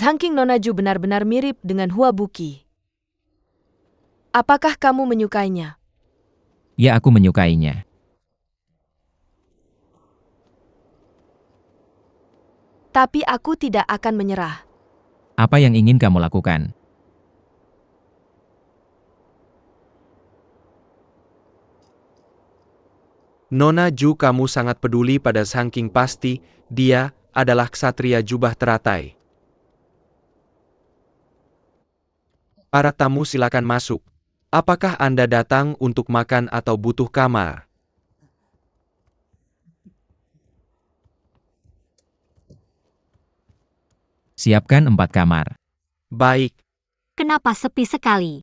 Zhangking Nonaju benar-benar mirip dengan Hua Buqi. Apakah kamu menyukainya? Ya, aku menyukainya. Tapi aku tidak akan menyerah. Apa yang ingin kamu lakukan? Nona Ju, kamu sangat peduli pada Zhangking. Pasti, dia adalah ksatria jubah teratai. Para tamu, silakan masuk. Apakah Anda datang untuk makan atau butuh kamar? Siapkan 4 kamar. Baik. Kenapa sepi sekali?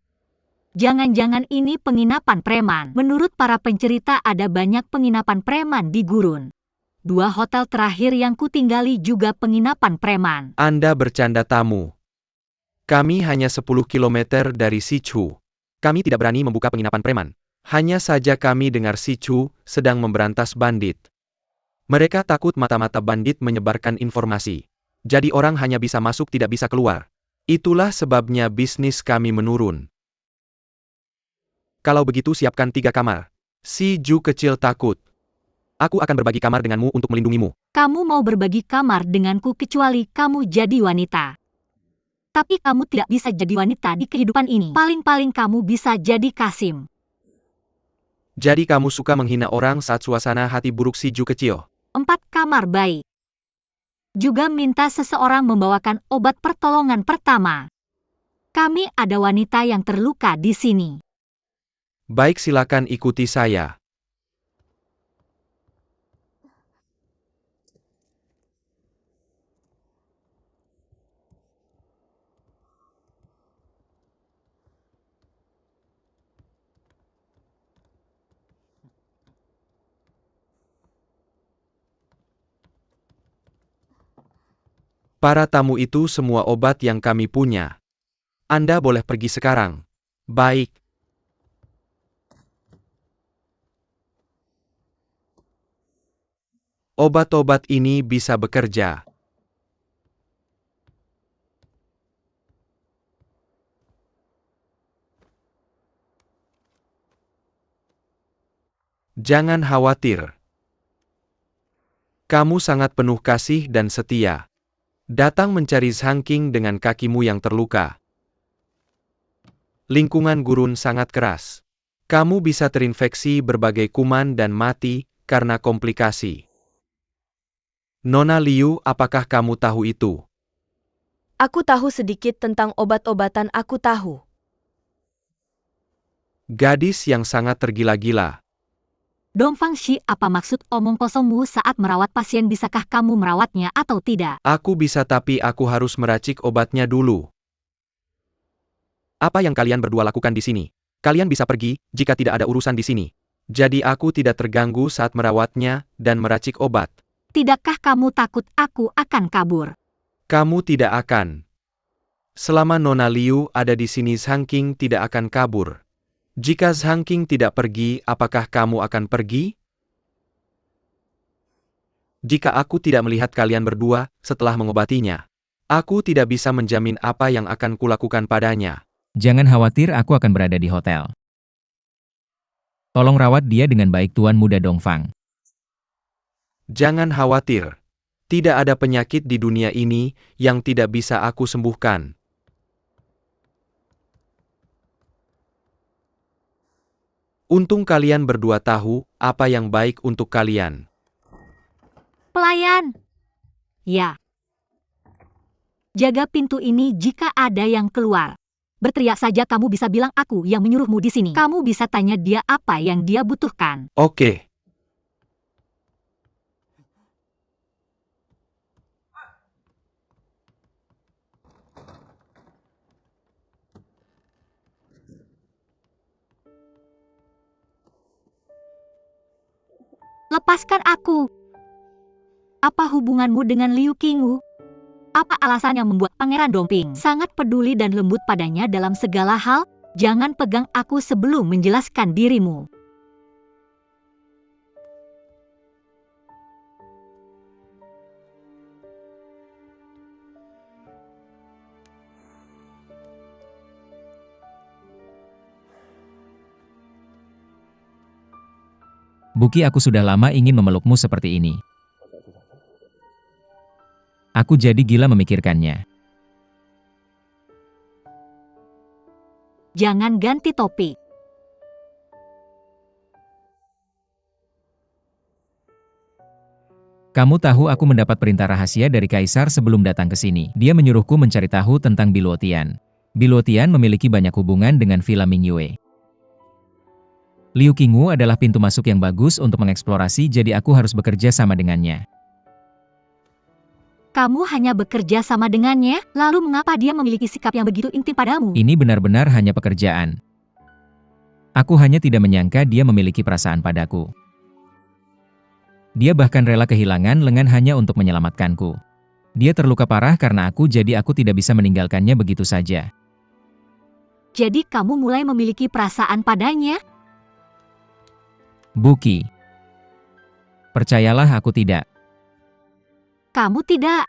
Jangan-jangan ini penginapan preman. Menurut para pencerita ada banyak penginapan preman di gurun. 2 hotel terakhir yang kutinggali juga penginapan preman. Anda bercanda, tamu. Kami hanya 10 kilometer dari Sichu. Kami tidak berani membuka penginapan preman. Hanya saja kami dengar Sichu sedang memberantas bandit. Mereka takut mata-mata bandit menyebarkan informasi. Jadi orang hanya bisa masuk, tidak bisa keluar. Itulah sebabnya bisnis kami menurun. Kalau begitu siapkan 3 kamar. Si Ju kecil takut. Aku akan berbagi kamar denganmu untuk melindungimu. Kamu mau berbagi kamar denganku kecuali kamu jadi wanita. Tapi kamu tidak bisa jadi wanita di kehidupan ini. Paling-paling kamu bisa jadi Kasim. Jadi kamu suka menghina orang saat suasana hati buruk, si Ju kecil. 4 kamar baik. Juga minta seseorang membawakan obat pertolongan pertama. Kami ada wanita yang terluka di sini. Baik, silakan ikuti saya. Para tamu, itu semua obat yang kami punya. Anda boleh pergi sekarang. Baik. Obat-obat ini bisa bekerja. Jangan khawatir. Kamu sangat penuh kasih dan setia. Datang mencari Zhangking dengan kakimu yang terluka. Lingkungan gurun sangat keras. Kamu bisa terinfeksi berbagai kuman dan mati karena komplikasi. Nona Liu, apakah kamu tahu itu? Aku tahu sedikit tentang obat-obatan, aku tahu. Gadis yang sangat tergila-gila. Dongfang Shi, apa maksud omong kosongmu saat merawat pasien? Bisakah kamu merawatnya atau tidak? Aku bisa, tapi aku harus meracik obatnya dulu. Apa yang kalian berdua lakukan di sini? Kalian bisa pergi jika tidak ada urusan di sini. Jadi aku tidak terganggu saat merawatnya dan meracik obat. Tidakkah kamu takut aku akan kabur? Kamu tidak akan. Selama Nona Liu ada di sini, Zhangking tidak akan kabur. Jika Zhangking tidak pergi, apakah kamu akan pergi? Jika aku tidak melihat kalian berdua setelah mengobatinya, aku tidak bisa menjamin apa yang akan kulakukan padanya. Jangan khawatir, aku akan berada di hotel. Tolong rawat dia dengan baik, Tuan Muda Dongfang. Jangan khawatir. Tidak ada penyakit di dunia ini yang tidak bisa aku sembuhkan. Untung kalian berdua tahu apa yang baik untuk kalian. Pelayan. Ya. Jaga pintu ini jika ada yang keluar. Berteriak saja, kamu bisa bilang aku yang menyuruhmu di sini. Kamu bisa tanya dia apa yang dia butuhkan. Oke. Lepaskan aku. Apa hubunganmu dengan Liu Qingwu? Apa alasan yang membuat Pangeran Dongping sangat peduli dan lembut padanya dalam segala hal? Jangan pegang aku sebelum menjelaskan dirimu. Buki, aku sudah lama ingin memelukmu seperti ini. Aku jadi gila memikirkannya. Jangan ganti topik. Kamu tahu aku mendapat perintah rahasia dari Kaisar sebelum datang ke sini. Dia menyuruhku mencari tahu tentang Biluotian. Biluotian memiliki banyak hubungan dengan Villa Mingyue. Liu Qingwu adalah pintu masuk yang bagus untuk mengeksplorasi, jadi aku harus bekerja sama dengannya. Kamu hanya bekerja sama dengannya, lalu mengapa dia memiliki sikap yang begitu intim padamu? Ini benar-benar hanya pekerjaan. Aku hanya tidak menyangka dia memiliki perasaan padaku. Dia bahkan rela kehilangan lengan hanya untuk menyelamatkanku. Dia terluka parah karena aku, jadi aku tidak bisa meninggalkannya begitu saja. Jadi kamu mulai memiliki perasaan padanya? Buki. Percayalah, aku tidak. Kamu tidak.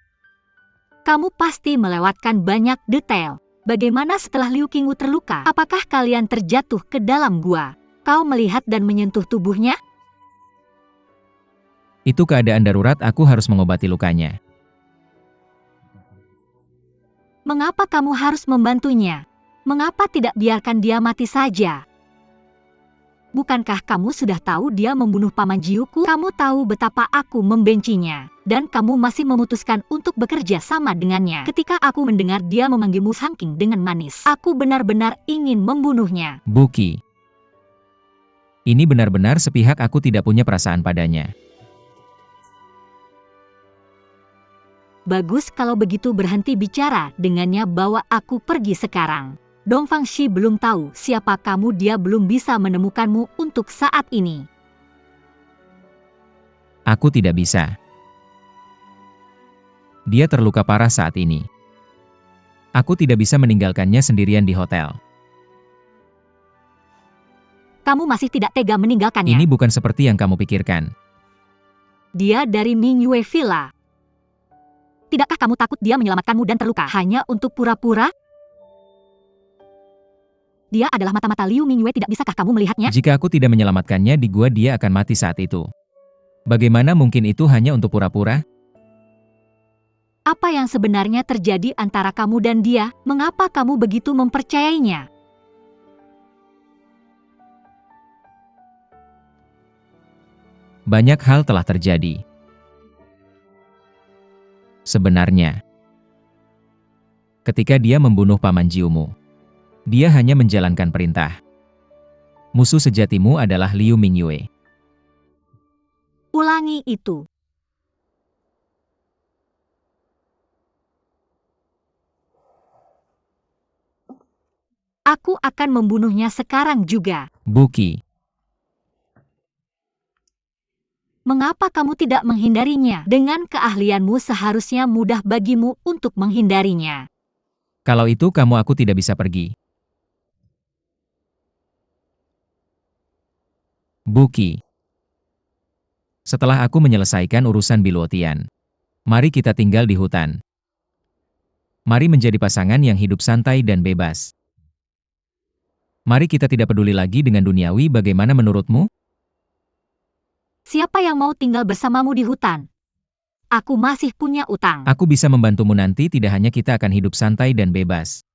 Kamu pasti melewatkan banyak detail. Bagaimana setelah Liu Qingwu terluka? Apakah kalian terjatuh ke dalam gua? Kau melihat dan menyentuh tubuhnya? Itu keadaan darurat, aku harus mengobati lukanya. Mengapa kamu harus membantunya? Mengapa tidak biarkan dia mati saja? Bukankah kamu sudah tahu dia membunuh Paman Jiuku? Kamu tahu betapa aku membencinya. Dan kamu masih memutuskan untuk bekerja sama dengannya. Ketika aku mendengar dia memanggilmu Sangking dengan manis, aku benar-benar ingin membunuhnya. Buki. Ini benar-benar sepihak, aku tidak punya perasaan padanya. Bagus kalau begitu, berhenti bicara dengannya, bawa aku pergi sekarang. Dongfang Shi belum tahu siapa kamu, dia belum bisa menemukanmu untuk saat ini. Aku tidak bisa. Dia terluka parah saat ini. Aku tidak bisa meninggalkannya sendirian di hotel. Kamu masih tidak tega meninggalkannya. Ini bukan seperti yang kamu pikirkan. Dia dari Mingyue Villa. Tidakkah kamu takut dia menyelamatkanmu dan terluka hanya untuk pura-pura? Dia adalah mata-mata Liu Mingyue, tidak bisakah kamu melihatnya? Jika aku tidak menyelamatkannya di gua, dia akan mati saat itu. Bagaimana mungkin itu hanya untuk pura-pura? Apa yang sebenarnya terjadi antara kamu dan dia? Mengapa kamu begitu mempercayainya? Banyak hal telah terjadi. Sebenarnya, ketika dia membunuh Paman Jiumu, dia hanya menjalankan perintah. Musuh sejatimu adalah Liu Mingyue. Ulangi itu. Aku akan membunuhnya sekarang juga. Buki. Mengapa kamu tidak menghindarinya? Dengan keahlianmu seharusnya mudah bagimu untuk menghindarinya. Kalau itu kamu, aku tidak bisa pergi. Buki. Setelah aku menyelesaikan urusan Biluotian, mari kita tinggal di hutan. Mari menjadi pasangan yang hidup santai dan bebas. Mari kita tidak peduli lagi dengan duniawi, bagaimana menurutmu? Siapa yang mau tinggal bersamamu di hutan? Aku masih punya utang. Aku bisa membantumu nanti, tidak hanya kita akan hidup santai dan bebas.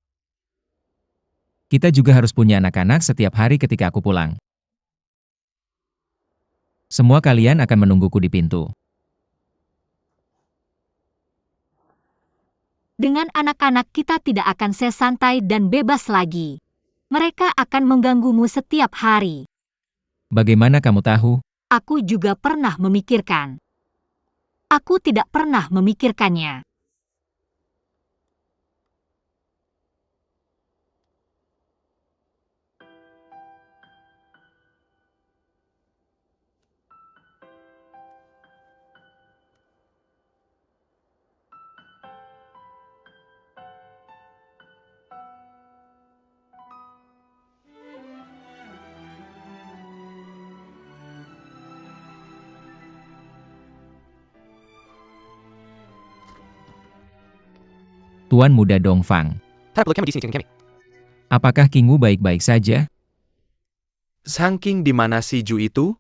Kita juga harus punya anak-anak setiap hari ketika aku pulang. Semua kalian akan menungguku di pintu. Dengan anak-anak kita tidak akan sesantai dan bebas lagi. Mereka akan mengganggumu setiap hari. Bagaimana kamu tahu? Aku juga pernah memikirkan. Aku tidak pernah memikirkannya. Tuan Muda Dongfang. Apakah Qingwu baik-baik saja? Sangking di mana si Ju itu?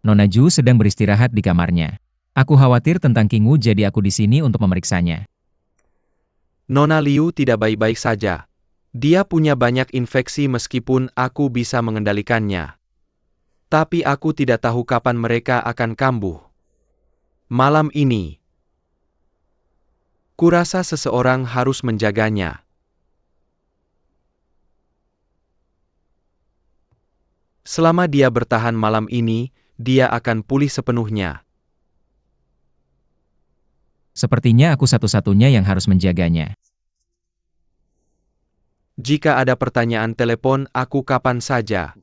Nona Ju sedang beristirahat di kamarnya. Aku khawatir tentang King Wu, jadi aku di sini untuk memeriksanya. Nona Liu tidak baik-baik saja. Dia punya banyak infeksi meskipun aku bisa mengendalikannya. Tapi aku tidak tahu kapan mereka akan kambuh. Malam ini, kurasa seseorang harus menjaganya. Selama dia bertahan malam ini, dia akan pulih sepenuhnya. Sepertinya aku satu-satunya yang harus menjaganya. Jika ada pertanyaan telepon aku kapan saja.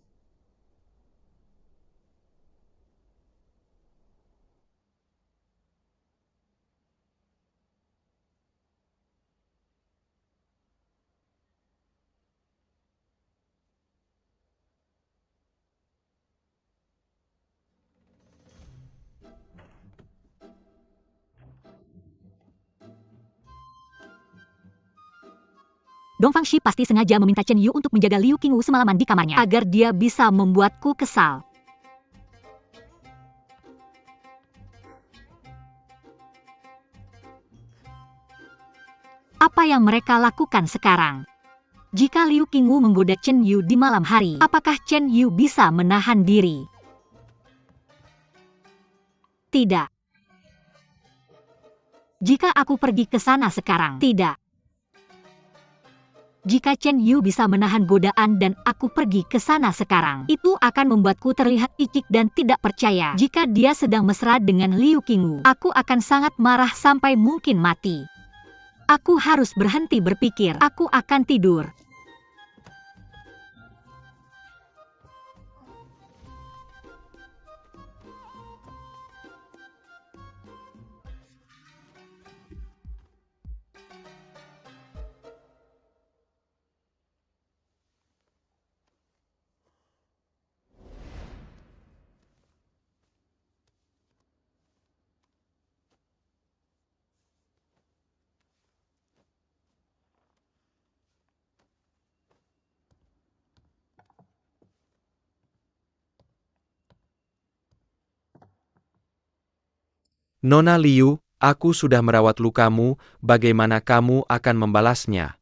Dongfang Shi pasti sengaja meminta Chen Yu untuk menjaga Liu Qingwu semalaman di kamarnya, agar dia bisa membuatku kesal. Apa yang mereka lakukan sekarang? Jika Liu Qingwu menggoda Chen Yu di malam hari, apakah Chen Yu bisa menahan diri? Tidak. Jika aku pergi ke sana sekarang, tidak. Jika Chen Yu bisa menahan godaan dan aku pergi ke sana sekarang, itu akan membuatku terlihat licik dan tidak percaya. Jika dia sedang mesra dengan Liu Qingwu, aku akan sangat marah sampai mungkin mati. Aku harus berhenti berpikir, aku akan tidur. Nona Liu, aku sudah merawat lukamu, bagaimana kamu akan membalasnya?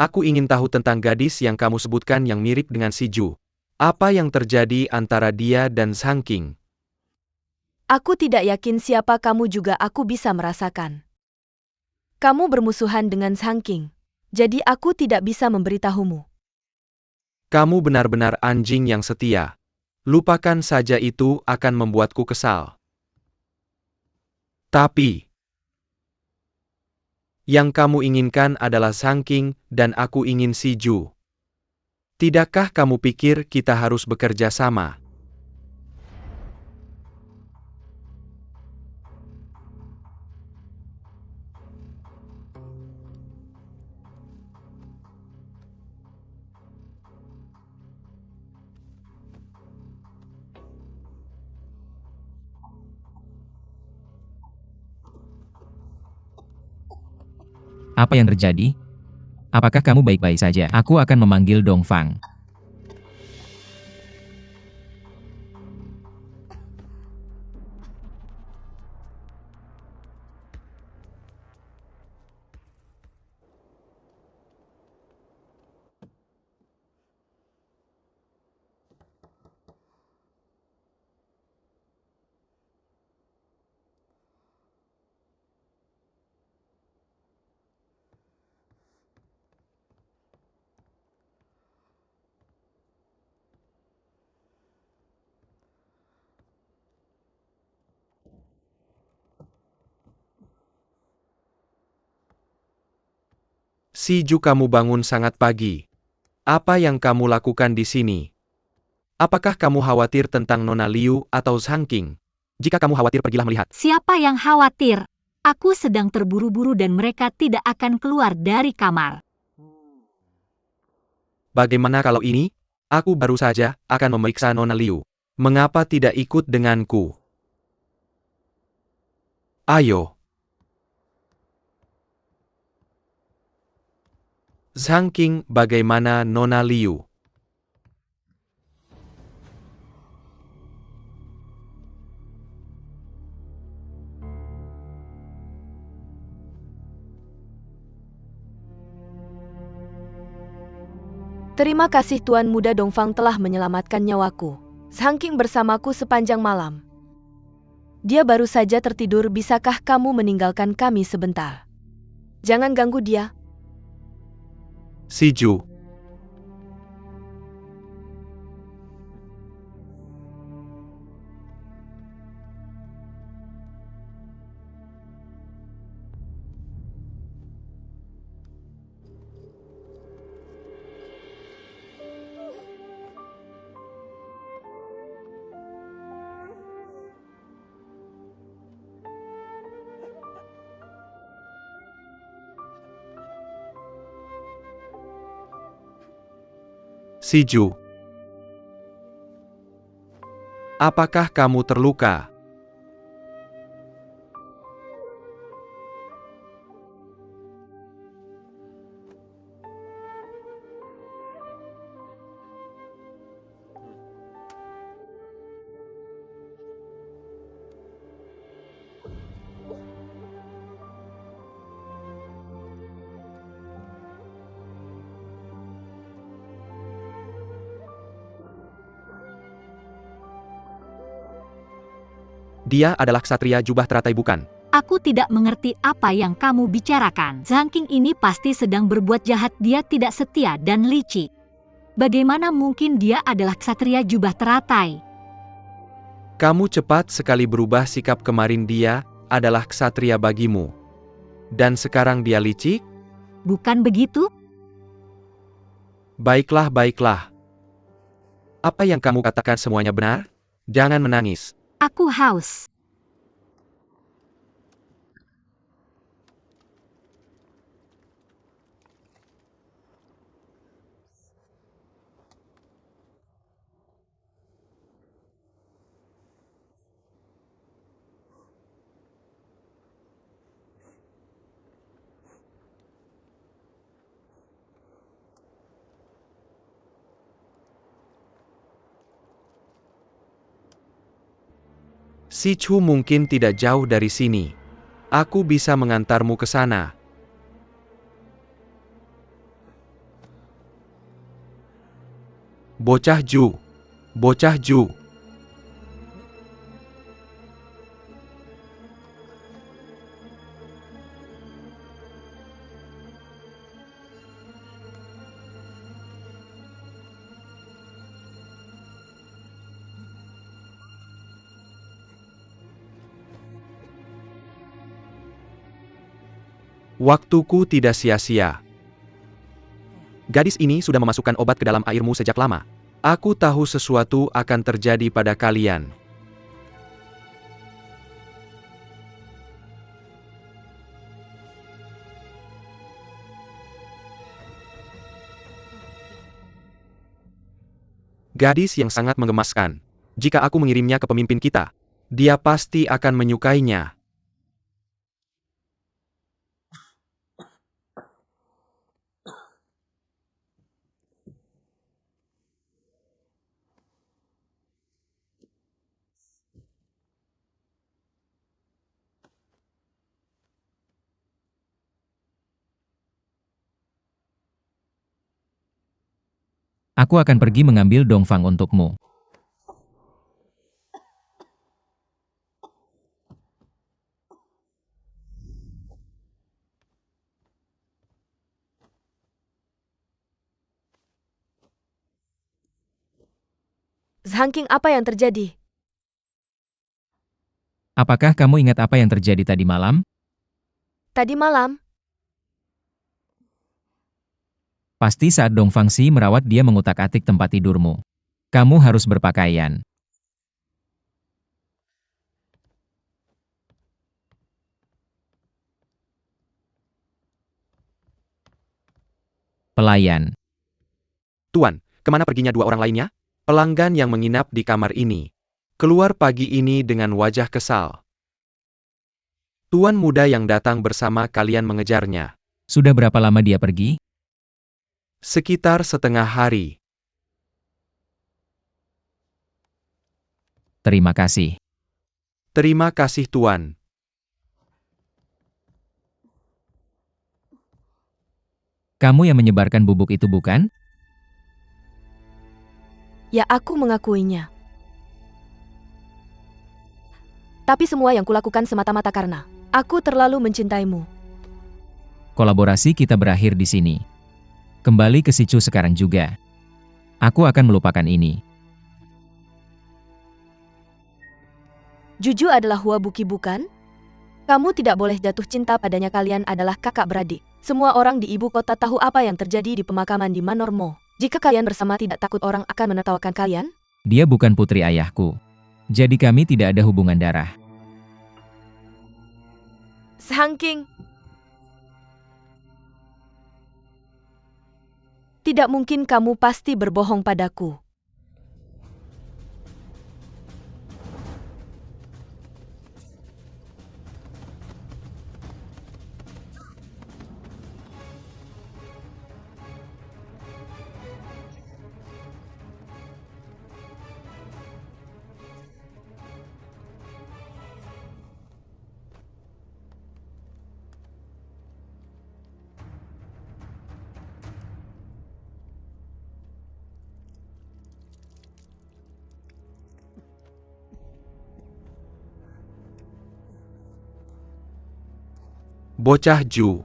Aku ingin tahu tentang gadis yang kamu sebutkan yang mirip dengan si Ju. Apa yang terjadi antara dia dan Sang King? Aku tidak yakin siapa kamu juga aku bisa merasakan. Kamu bermusuhan dengan Sang King, jadi aku tidak bisa memberitahumu. Kamu benar-benar anjing yang setia. Lupakan saja, itu akan membuatku kesal. Tapi, yang kamu inginkan adalah Sang King dan aku ingin si Ju. Tidakkah kamu pikir kita harus bekerja sama? Apa yang terjadi? Apakah kamu baik-baik saja? Aku akan memanggil Dongfang. Si Ju, kamu bangun sangat pagi. Apa yang kamu lakukan di sini? Apakah kamu khawatir tentang Nona Liu atau Sang King? Jika kamu khawatir, pergilah melihat. Siapa yang khawatir? Aku sedang terburu-buru dan mereka tidak akan keluar dari kamar. Bagaimana kalau ini? Aku baru saja akan memeriksa Nona Liu. Mengapa tidak ikut denganku? Ayo. Sang King, bagaimana Nona Liu? Terima kasih Tuan Muda Dongfang telah menyelamatkan nyawaku. Zhang Qing bersamaku sepanjang malam. Dia baru saja tertidur, bisakah kamu meninggalkan kami sebentar? Jangan ganggu dia. Si Ju. Si Ju. Apakah kamu terluka? Dia adalah ksatria jubah teratai, bukan? Aku tidak mengerti apa yang kamu bicarakan. Zhang Qing ini pasti sedang berbuat jahat, dia tidak setia dan licik. Bagaimana mungkin dia adalah ksatria jubah teratai? Kamu cepat sekali berubah sikap, kemarin dia adalah ksatria bagimu. Dan sekarang dia licik? Bukan begitu? Baiklah, baiklah. Apa yang kamu katakan semuanya benar? Jangan menangis. Aku haus. Si Chu mungkin tidak jauh dari sini. Aku bisa mengantarmu ke sana. Bocah Ju. Bocah Ju. Waktuku tidak sia-sia. Gadis ini sudah memasukkan obat ke dalam airmu sejak lama. Aku tahu sesuatu akan terjadi pada kalian. Gadis yang sangat menggemaskan. Jika aku mengirimnya ke pemimpin kita, dia pasti akan menyukainya. Aku akan pergi mengambil Dongfang untukmu. Zhang Qing, apa yang terjadi? Apakah kamu ingat apa yang terjadi tadi malam? Tadi malam, Pasti saat Dongfang Si merawat dia mengutak-atik tempat tidurmu. Kamu harus berpakaian. Pelayan. Tuan, kemana perginya dua orang lainnya? Pelanggan yang menginap di kamar ini. Keluar pagi ini dengan wajah kesal. Tuan muda yang datang bersama kalian mengejarnya. Sudah berapa lama dia pergi? Sekitar setengah hari. Terima kasih. Terima kasih Tuan. Kamu yang menyebarkan bubuk itu, bukan? Ya, aku mengakuinya. Tapi semua yang kulakukan semata-mata karena aku terlalu mencintaimu. Kolaborasi kita berakhir di sini. Kembali ke Sichu sekarang juga. Aku akan melupakan ini. Juju adalah Huabuki bukan? Kamu tidak boleh jatuh cinta padanya, kalian adalah kakak beradik. Semua orang di ibu kota tahu apa yang terjadi di pemakaman di Manormo. Jika kalian bersama, tidak takut orang akan menertawakan kalian? Dia bukan putri ayahku. Jadi kami tidak ada hubungan darah. Sangking. Tidak mungkin, kamu pasti berbohong padaku. Bocah Ju.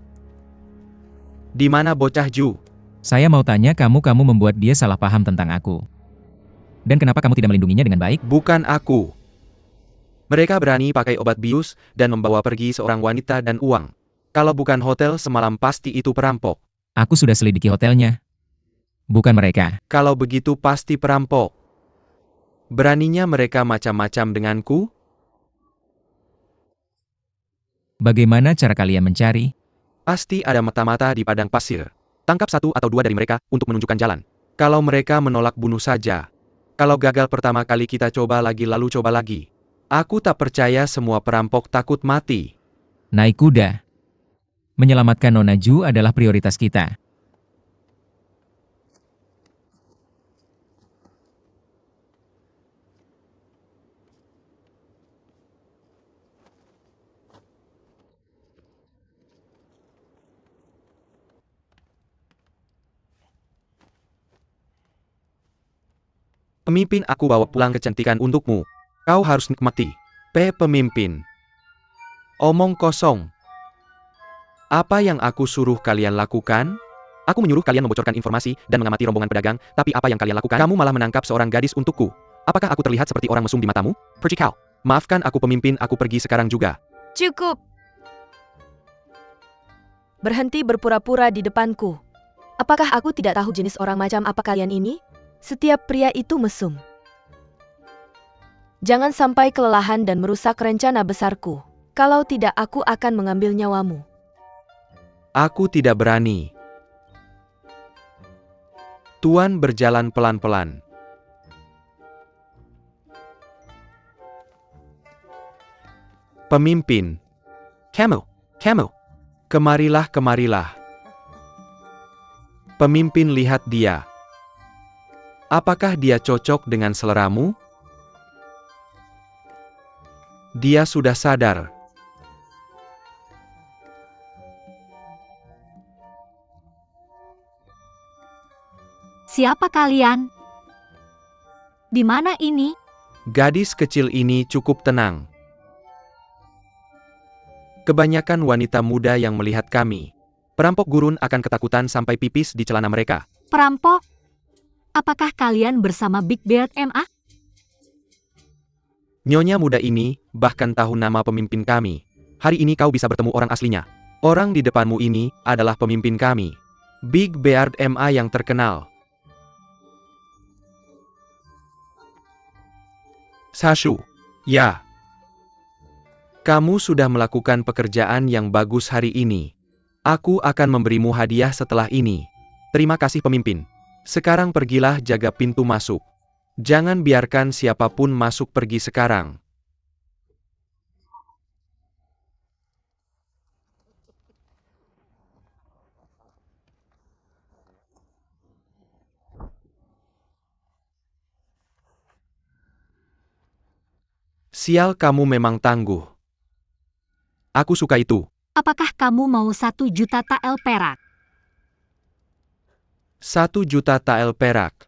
Di mana bocah Ju? Saya mau tanya kamu membuat dia salah paham tentang aku. Dan kenapa kamu tidak melindunginya dengan baik? Bukan aku. Mereka berani pakai obat bius dan membawa pergi seorang wanita dan uang. Kalau bukan hotel semalam, pasti itu perampok. Aku sudah selidiki hotelnya. Bukan mereka. Kalau begitu pasti perampok. Beraninya mereka macam-macam denganku? Bagaimana cara kalian mencari? Pasti ada mata-mata di padang pasir. Tangkap 1 atau 2 dari mereka untuk menunjukkan jalan. Kalau mereka menolak, bunuh saja. Kalau gagal pertama kali, kita coba lagi lalu coba lagi. Aku tak percaya semua perampok takut mati. Naik kuda. Menyelamatkan Nona Ju adalah prioritas kita. Pemimpin, aku bawa pulang kecantikan untukmu. Kau harus nikmati. Pemimpin. Omong kosong. Apa yang aku suruh kalian lakukan? Aku menyuruh kalian membocorkan informasi dan mengamati rombongan pedagang, tapi apa yang kalian lakukan? Kamu malah menangkap seorang gadis untukku. Apakah aku terlihat seperti orang mesum di matamu? Pergi kau. Maafkan aku pemimpin, aku pergi sekarang juga. Cukup. Berhenti berpura-pura di depanku. Apakah aku tidak tahu jenis orang macam apa kalian ini? Setiap pria itu mesum. Jangan sampai kelelahan dan merusak rencana besarku. Kalau tidak, aku akan mengambil nyawamu. Aku tidak berani. Tuan berjalan pelan-pelan. Pemimpin. Kamu. Kemarilah. Pemimpin, lihat dia. Apakah dia cocok dengan seleramu? Dia sudah sadar. Siapa kalian? Di mana ini? Gadis kecil ini cukup tenang. Kebanyakan wanita muda yang melihat kami. Perampok gurun akan ketakutan sampai pipis di celana mereka. Perampok? Apakah kalian bersama Big Beard MA? Nyonya muda ini bahkan tahu nama pemimpin kami. Hari ini kau bisa bertemu orang aslinya. Orang di depanmu ini adalah pemimpin kami. Big Beard MA yang terkenal. Sashu. Ya. Kamu sudah melakukan pekerjaan yang bagus hari ini. Aku akan memberimu hadiah setelah ini. Terima kasih pemimpin. Sekarang pergilah, jaga pintu masuk. Jangan biarkan siapapun masuk, pergi sekarang. Sial, kamu memang tangguh. Aku suka itu. Apakah kamu mau 1 juta tael perak? 1 juta tael perak.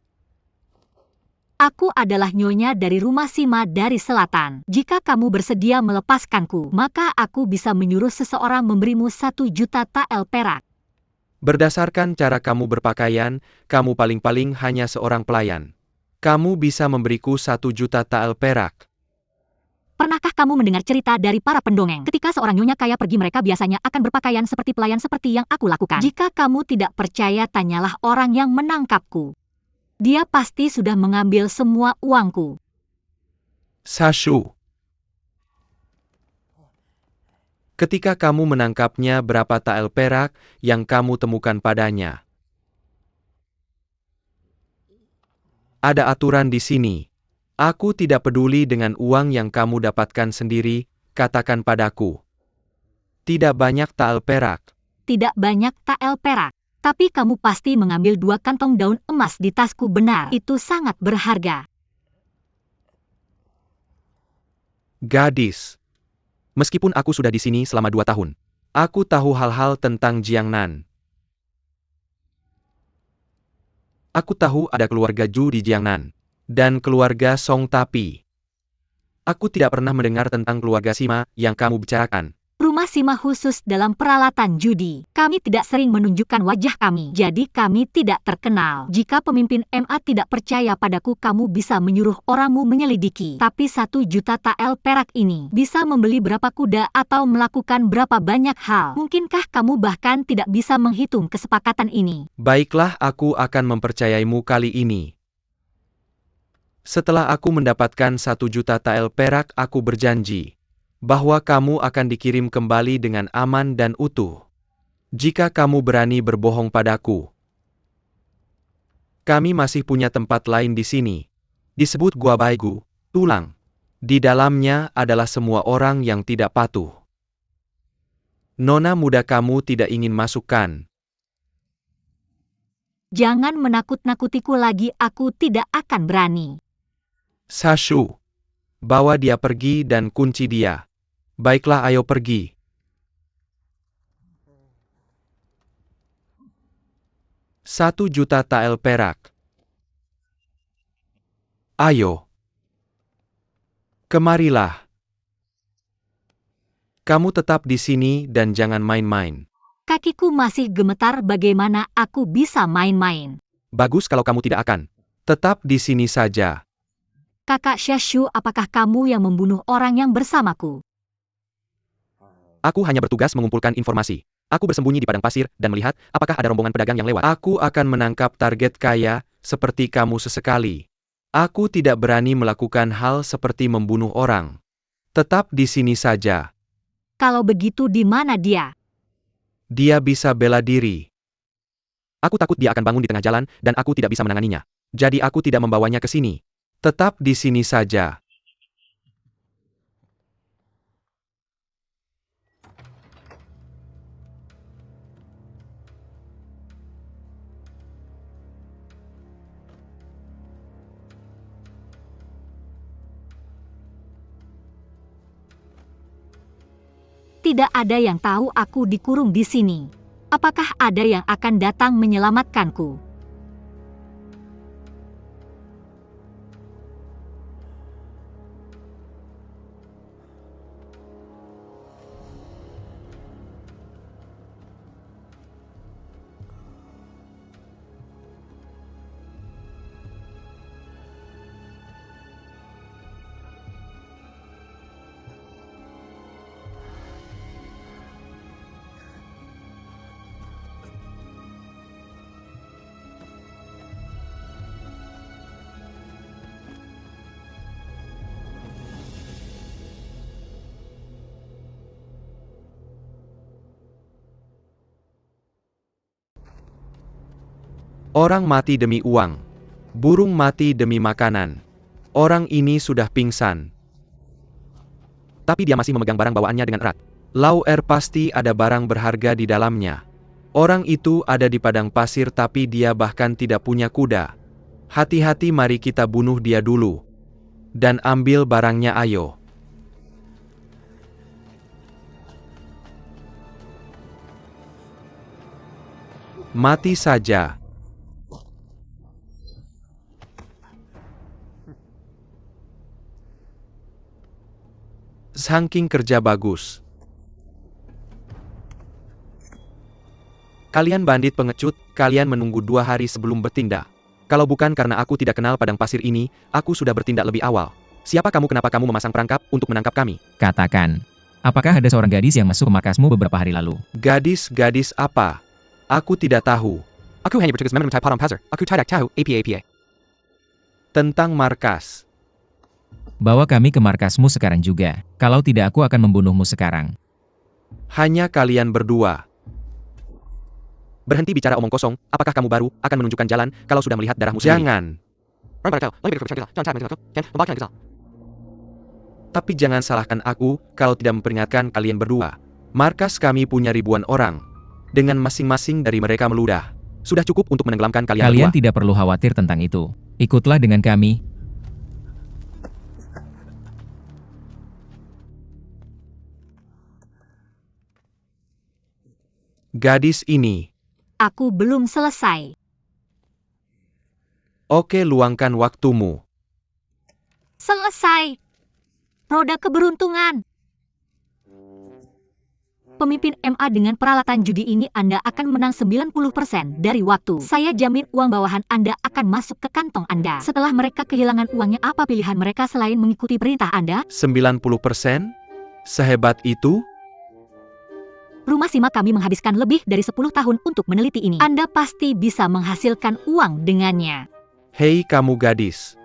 Aku adalah nyonya dari rumah Sima dari selatan. Jika kamu bersedia melepaskanku, maka aku bisa menyuruh seseorang memberimu 1 juta tael perak. Berdasarkan cara kamu berpakaian, kamu paling-paling hanya seorang pelayan. Kamu bisa memberiku 1 juta tael perak. Pernahkah kamu mendengar cerita dari para pendongeng? Ketika seorang nyonya kaya pergi, mereka biasanya akan berpakaian seperti pelayan seperti yang aku lakukan. Jika kamu tidak percaya, tanyalah orang yang menangkapku. Dia pasti sudah mengambil semua uangku. Sashu. Ketika kamu menangkapnya, berapa tael perak yang kamu temukan padanya? Ada aturan di sini. Aku tidak peduli dengan uang yang kamu dapatkan sendiri, katakan padaku. Tidak banyak tael perak. Tidak banyak tael perak. Tapi kamu pasti mengambil 2 kantong daun emas di tasku, benar. Itu sangat berharga. Gadis. Meskipun aku sudah di sini selama 2 tahun, aku tahu hal-hal tentang Jiangnan. Aku tahu ada keluarga Ju di Jiangnan, dan keluarga Song, tapi aku tidak pernah mendengar tentang keluarga Sima yang kamu bicarakan. Rumah Sima khusus dalam peralatan judi. Kami tidak sering menunjukkan wajah kami, jadi kami tidak terkenal. Jika pemimpin MA tidak percaya padaku, kamu bisa menyuruh orangmu menyelidiki. Tapi 1 juta tael perak ini bisa membeli berapa kuda atau melakukan berapa banyak hal. Mungkinkah kamu bahkan tidak bisa menghitung kesepakatan ini? Baiklah, aku akan mempercayaimu kali ini. Setelah aku mendapatkan 1 juta tael perak, aku berjanji bahwa kamu akan dikirim kembali dengan aman dan utuh. Jika kamu berani berbohong padaku. Kami masih punya tempat lain di sini. Disebut Gua Baigu, tulang. Di dalamnya adalah semua orang yang tidak patuh. Nona muda kamu tidak ingin masukkan. Jangan menakut-nakutiku lagi, aku tidak akan berani. Sashu, bawa dia pergi dan kunci dia. Baiklah, ayo pergi. Rp1 juta tael perak. Ayo. Kemarilah. Kamu tetap di sini dan jangan main-main. Kakiku masih gemetar, bagaimana aku bisa main-main? Bagus kalau kamu tidak akan. Tetap di sini saja. Kakak Sashu, apakah kamu yang membunuh orang yang bersamaku? Aku hanya bertugas mengumpulkan informasi. Aku bersembunyi di padang pasir dan melihat apakah ada rombongan pedagang yang lewat. Aku akan menangkap target kaya seperti kamu sesekali. Aku tidak berani melakukan hal seperti membunuh orang. Tetap di sini saja. Kalau begitu, di mana dia? Dia bisa bela diri. Aku takut dia akan bangun di tengah jalan dan aku tidak bisa menanganinya. Jadi aku tidak membawanya ke sini. Tetap di sini saja. Tidak ada yang tahu aku dikurung di sini. Apakah ada yang akan datang menyelamatkanku? Orang mati demi uang. Burung mati demi makanan. Orang ini sudah pingsan. Tapi dia masih memegang barang bawaannya dengan erat. Lauer pasti ada barang berharga di dalamnya. Orang itu ada di padang pasir tapi dia bahkan tidak punya kuda. Hati-hati, mari kita bunuh dia dulu. Dan ambil barangnya, ayo. Mati saja. Saking kerja bagus. Kalian bandit pengecut, kalian menunggu 2 hari sebelum bertindak. Kalau bukan karena aku tidak kenal padang pasir ini, aku sudah bertindak lebih awal. Siapa kamu, kenapa kamu memasang perangkap untuk menangkap kami? Katakan, apakah ada seorang gadis yang masuk ke markasmu beberapa hari lalu? Gadis apa? Aku tidak tahu. Aku hanya bertugas memenuhi padang pasir. Aku tidak tahu apa-apa. Tentang markas. Bawa kami ke markasmu sekarang juga. Kalau tidak aku akan membunuhmu sekarang. Hanya kalian berdua. Berhenti bicara omong kosong, apakah kamu baru akan menunjukkan jalan kalau sudah melihat darahmu sendiri? Jangan. Tapi jangan salahkan aku kalau tidak memperingatkan kalian berdua. Markas kami punya ribuan orang. Dengan masing-masing dari mereka meludah. Sudah cukup untuk menenggelamkan kalian Kalian berdua. tidak perlu khawatir tentang itu. Ikutlah dengan kami. Gadis ini. Aku belum selesai. Oke, luangkan waktumu. Selesai. Roda keberuntungan. Pemimpin MA dengan peralatan judi ini Anda akan menang 90% dari waktu. Saya jamin uang bawahan Anda akan masuk ke kantong Anda. Setelah mereka kehilangan uangnya, apa pilihan mereka selain mengikuti perintah Anda? 90%? Sehebat itu? Rumah simak kami menghabiskan lebih dari 10 tahun untuk meneliti ini. Anda pasti bisa menghasilkan uang dengannya. Hei kamu gadis.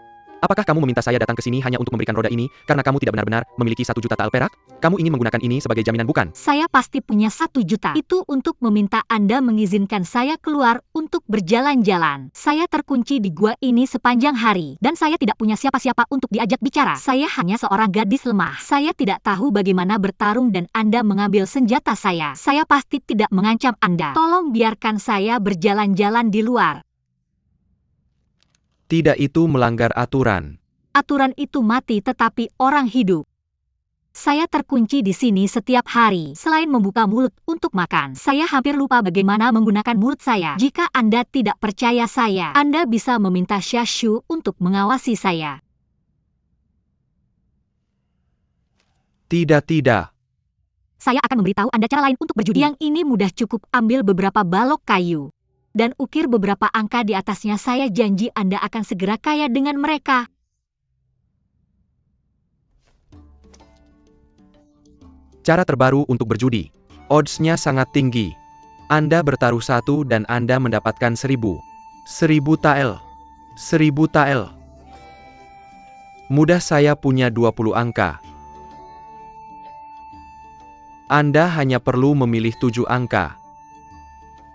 Apakah kamu meminta saya datang ke sini hanya untuk memberikan roda ini karena kamu tidak benar-benar memiliki 1 juta tael perak? Kamu ingin menggunakan ini sebagai jaminan, bukan? Saya pasti punya 1 juta. Itu untuk meminta Anda mengizinkan saya keluar untuk berjalan-jalan. Saya terkunci di gua ini sepanjang hari, dan saya tidak punya siapa-siapa untuk diajak bicara. Saya hanya seorang gadis lemah. Saya tidak tahu bagaimana bertarung dan Anda mengambil senjata saya. Saya pasti tidak mengancam Anda. Tolong biarkan saya berjalan-jalan di luar. Tidak, itu melanggar aturan. Aturan itu mati tetapi orang hidup. Saya terkunci di sini setiap hari. Selain membuka mulut untuk makan, saya hampir lupa bagaimana menggunakan mulut saya. Jika Anda tidak percaya saya, Anda bisa meminta Xiaoshu untuk mengawasi saya. Tidak. Saya akan memberitahu Anda cara lain untuk berjudi. Yang ini mudah, cukup ambil beberapa balok kayu dan ukir beberapa angka di atasnya. Saya janji Anda akan segera kaya dengan mereka. Cara terbaru untuk berjudi. Odds-nya sangat tinggi. Anda bertaruh 1 dan Anda mendapatkan 1000. 1000 tael. 1000 tael. Mudah, saya punya 20 angka. Anda hanya perlu memilih 7 angka.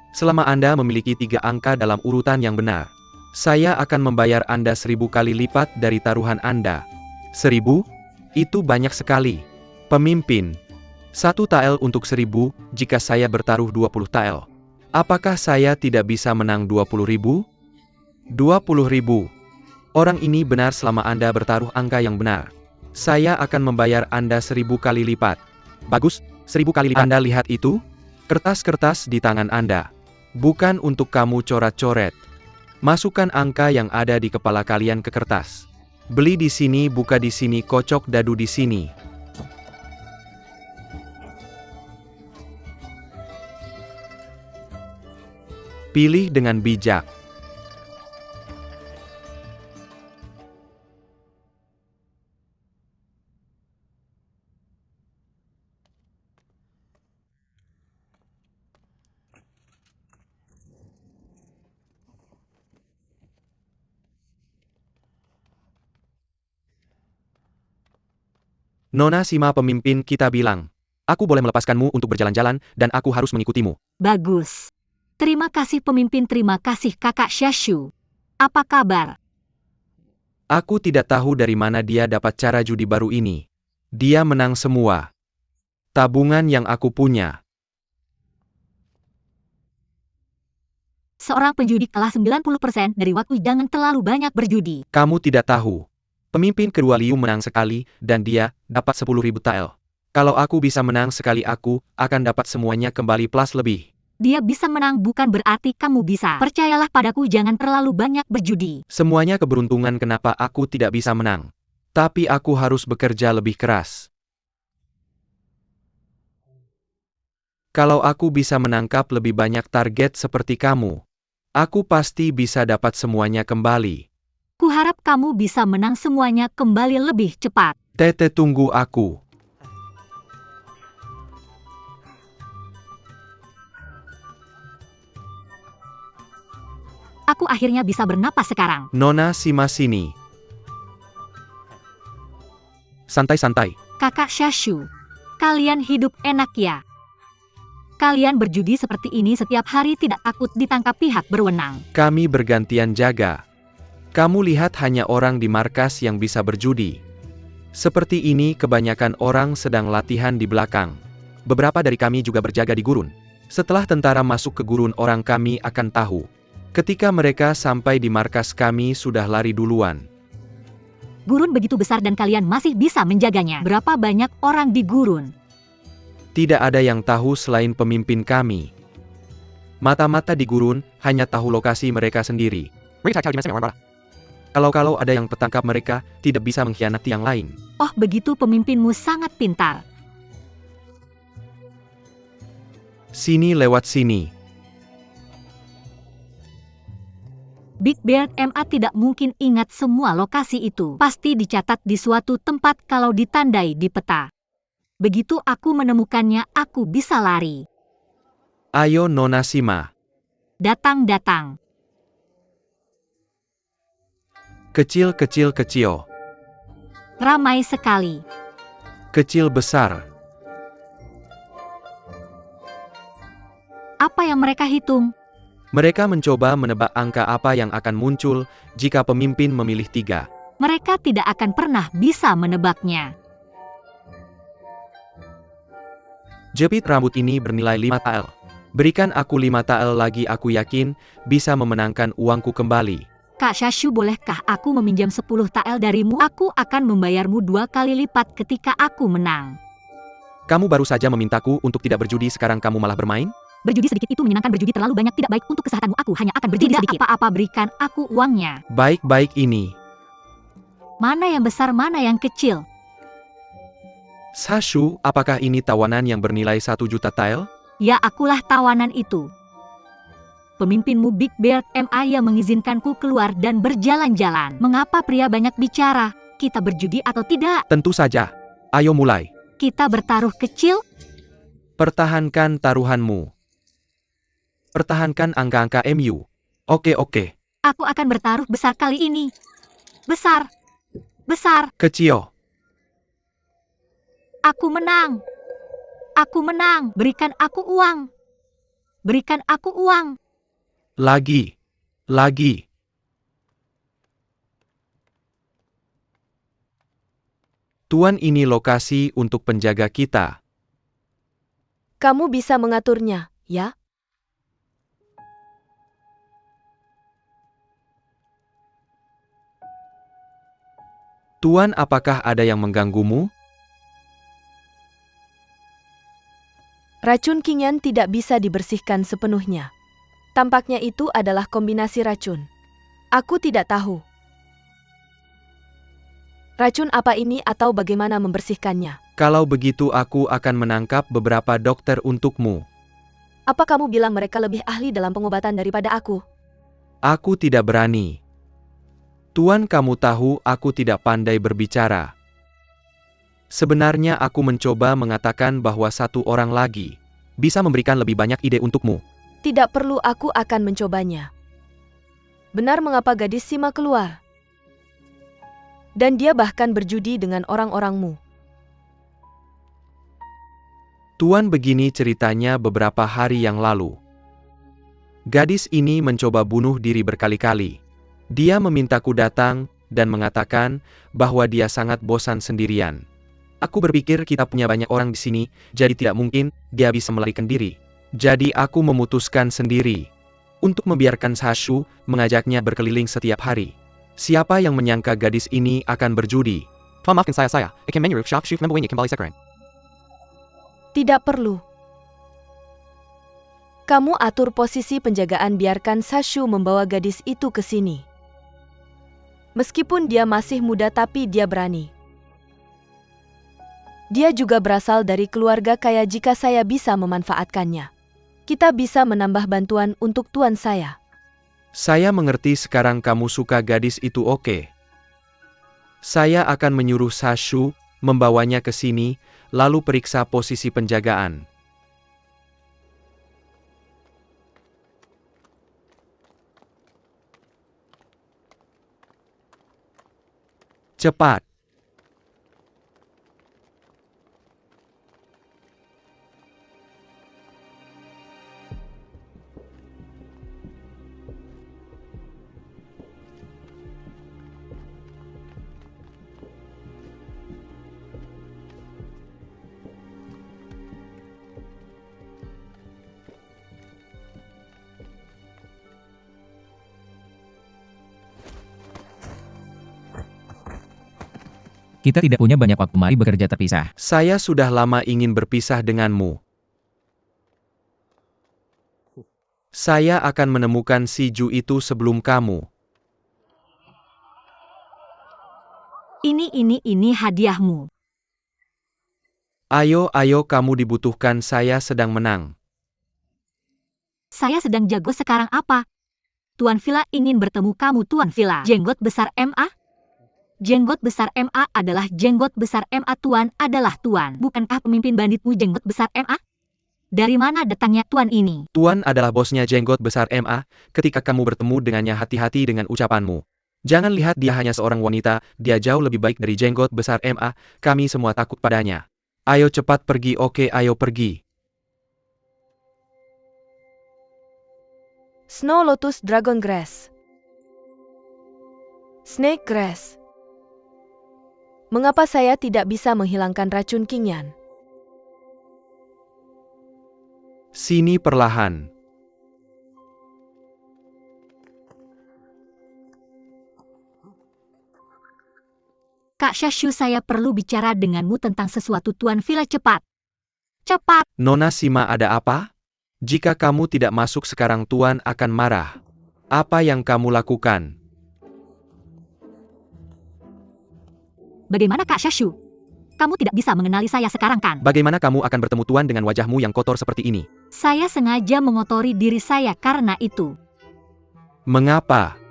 Selama Anda memiliki 3 angka dalam urutan yang benar, saya akan membayar Anda 1000 kali lipat dari taruhan Anda. 1000? Itu banyak sekali. Pemimpin. 1 tael untuk 1000 jika saya bertaruh 20 tael. Apakah saya tidak bisa menang 20.000? 20.000. Orang ini benar selama Anda bertaruh angka yang benar. Saya akan membayar Anda 1000 kali lipat. Bagus, 1000 kali lipat. Anda lihat itu? Kertas-kertas di tangan Anda. Bukan untuk kamu coret-coret. Masukkan angka yang ada di kepala kalian ke kertas. Beli di sini, buka di sini, kocok dadu di sini. Pilih dengan bijak. Nona Sima, pemimpin kita bilang, aku boleh melepaskanmu untuk berjalan-jalan dan aku harus mengikutimu. Bagus. Terima kasih pemimpin, terima kasih kakak Xiaoshu. Apa kabar? Aku tidak tahu dari mana dia dapat cara judi baru ini. Dia menang semua tabungan yang aku punya. Seorang penjudi kalah 90% dari waktu, jangan terlalu banyak berjudi. Kamu tidak tahu. Pemimpin kedua Liu menang sekali, dan dia dapat 10.000 tael. Kalau aku bisa menang sekali, aku akan dapat semuanya kembali plus lebih. Dia bisa menang bukan berarti kamu bisa. Percayalah padaku, jangan terlalu banyak berjudi. Kalau aku bisa menangkap lebih banyak target seperti kamu, aku pasti bisa dapat semuanya kembali. Kuharap kamu bisa menang semuanya kembali lebih cepat. Tete, tunggu aku. Aku akhirnya bisa bernapas sekarang. Nona Sima sini. Santai-santai. Kakak Shashu, kalian hidup enak ya? Kalian berjudi seperti ini setiap hari tidak takut ditangkap pihak berwenang. Kami bergantian jaga. Kamu lihat hanya orang di markas yang bisa berjudi. Seperti ini kebanyakan orang sedang latihan di belakang. Beberapa dari kami juga berjaga di gurun. Setelah tentara masuk ke gurun, orang kami akan tahu. Ketika mereka sampai di markas, kami sudah lari duluan. Gurun begitu besar dan kalian masih bisa menjaganya. Berapa banyak orang di gurun? Tidak ada yang tahu selain pemimpin kami. Mata-mata di gurun hanya tahu lokasi mereka sendiri. Kalau ada yang tertangkap, mereka tidak bisa mengkhianati yang lain. Oh, begitu, pemimpinmu sangat pintar. Sini, lewat sini. Big Beard MA tidak mungkin ingat semua lokasi itu. Pasti dicatat di suatu tempat kalau ditandai di peta. Begitu aku menemukannya, aku bisa lari. Ayo Nona Sima. Datang. Kecil. Ramai sekali. Kecil besar. Apa yang mereka hitung? Mereka mencoba menebak angka apa yang akan muncul jika pemimpin memilih 3. Mereka tidak akan pernah bisa menebaknya. Jepit rambut ini bernilai 5 tael. Berikan aku 5 tael lagi, aku yakin bisa memenangkan uangku kembali. Kak Shashu, bolehkah aku meminjam 10 tael darimu? Aku akan membayarmu 2 kali lipat ketika aku menang. Kamu baru saja memintaku untuk tidak berjudi, sekarang kamu malah bermain? Berjudi sedikit itu menyenangkan, berjudi terlalu banyak tidak baik untuk kesehatanmu. Aku hanya akan berjudi sedikit. Apa-apa, berikan aku uangnya. Baik ini. Mana yang besar, mana yang kecil? Shashu, apakah ini tawanan yang bernilai 1 juta tael? Ya, akulah tawanan itu. Pemimpinmu Big Beard MA yang mengizinkanku keluar dan berjalan-jalan. Mengapa pria banyak bicara? Kita berjudi atau tidak? Tentu saja. Ayo mulai. Kita bertaruh kecil? Pertahankan taruhanmu. Pertahankan angka-angka MU. Oke. Aku akan bertaruh besar kali ini. Besar. Kecil. Aku menang. Berikan aku uang. Lagi. Tuan, ini lokasi untuk penjaga kita. Kamu bisa mengaturnya, ya? Tuan, apakah ada yang mengganggumu? Racun Kinyan tidak bisa dibersihkan sepenuhnya. Tampaknya itu adalah kombinasi racun. Aku tidak tahu. Racun apa ini atau bagaimana membersihkannya? Kalau begitu aku akan menangkap beberapa dokter untukmu. Apa kamu bilang mereka lebih ahli dalam pengobatan daripada aku? Aku tidak berani. Tuan, kamu tahu aku tidak pandai berbicara. Sebenarnya aku mencoba mengatakan bahwa satu orang lagi bisa memberikan lebih banyak ide untukmu. Tidak perlu, aku akan mencobanya. Benar mengapa gadis Sima keluar? Dan dia bahkan berjudi dengan orang-orangmu. Tuan, begini ceritanya beberapa hari yang lalu. Gadis ini mencoba bunuh diri berkali-kali. Dia memintaku datang dan mengatakan bahwa dia sangat bosan sendirian. Aku berpikir kita punya banyak orang di sini, jadi tidak mungkin dia bisa melarikan diri. Jadi aku memutuskan sendiri untuk membiarkan Shashu mengajaknya berkeliling setiap hari. Siapa yang menyangka gadis ini akan berjudi? Maafkan saya. Tidak perlu. Kamu atur posisi penjagaan, biarkan Shashu membawa gadis itu ke sini. Meskipun dia masih muda tapi dia berani. Dia juga berasal dari keluarga kaya jika saya bisa memanfaatkannya. Kita bisa menambah bantuan untuk tuan saya. Saya mengerti sekarang kamu suka gadis itu oke. Saya akan menyuruh Sashu membawanya ke sini, lalu periksa posisi penjagaan. Cepat. Kita tidak punya banyak waktu, mari bekerja terpisah. Saya sudah lama ingin berpisah denganmu. Saya akan menemukan si Ju itu sebelum kamu. Ini hadiahmu. Ayo, kamu dibutuhkan, saya sedang menang. Saya sedang jago sekarang apa? Tuan Villa ingin bertemu kamu, Tuan Villa. Jenggot besar MA? Jenggot besar MA adalah jenggot besar MA, Tuan adalah Tuan. Bukankah pemimpin banditmu jenggot besar MA? Dari mana datangnya Tuan ini? Tuan adalah bosnya jenggot besar MA, ketika kamu bertemu dengannya hati-hati dengan ucapanmu. Jangan lihat dia hanya seorang wanita, dia jauh lebih baik dari jenggot besar MA, kami semua takut padanya. Ayo cepat pergi, oke, ayo pergi. Snow Lotus Dragon Grass. Snake Grass. Mengapa saya tidak bisa menghilangkan racun Qingyan? Sini perlahan. Kak Sashu, saya perlu bicara denganmu tentang sesuatu, Tuan Villa, cepat. Cepat. Nona Sima, ada apa? Jika kamu tidak masuk sekarang Tuan akan marah. Apa yang kamu lakukan? Bagaimana Kak Sashu? Kamu tidak bisa mengenali saya sekarang kan? Bagaimana kamu akan bertemu Tuan dengan wajahmu yang kotor seperti ini? Saya sengaja mengotori diri saya karena itu. Mengapa?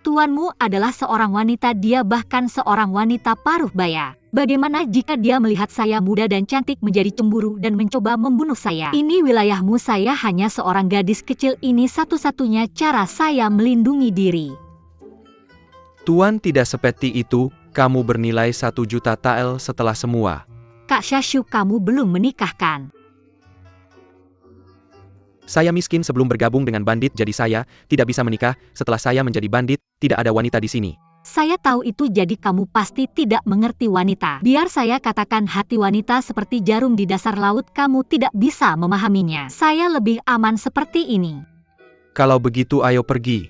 Tuanmu adalah seorang wanita, dia bahkan seorang wanita paruh baya. Bagaimana jika dia melihat saya muda dan cantik menjadi cemburu dan mencoba membunuh saya? Ini wilayahmu, saya hanya seorang gadis kecil, ini satu-satunya cara saya melindungi diri. Tuan tidak seperti itu, kamu bernilai 1 juta tael setelah semua. Kak Sashu, kamu belum menikahkan. Saya miskin sebelum bergabung dengan bandit, jadi saya tidak bisa menikah. Setelah saya menjadi bandit, tidak ada wanita di sini. Saya tahu itu, jadi kamu pasti tidak mengerti wanita. Biar saya katakan, hati wanita seperti jarum di dasar laut, kamu tidak bisa memahaminya. Saya lebih aman seperti ini. Kalau begitu ayo pergi.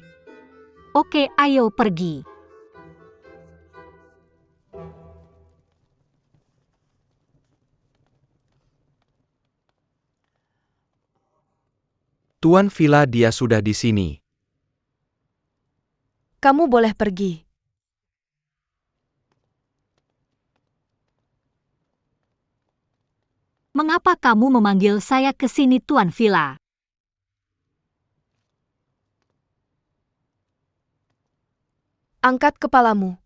Oke, ayo pergi. Tuan Villa, dia sudah di sini. Kamu boleh pergi. Mengapa kamu memanggil saya ke sini, Tuan Villa? Angkat kepalamu.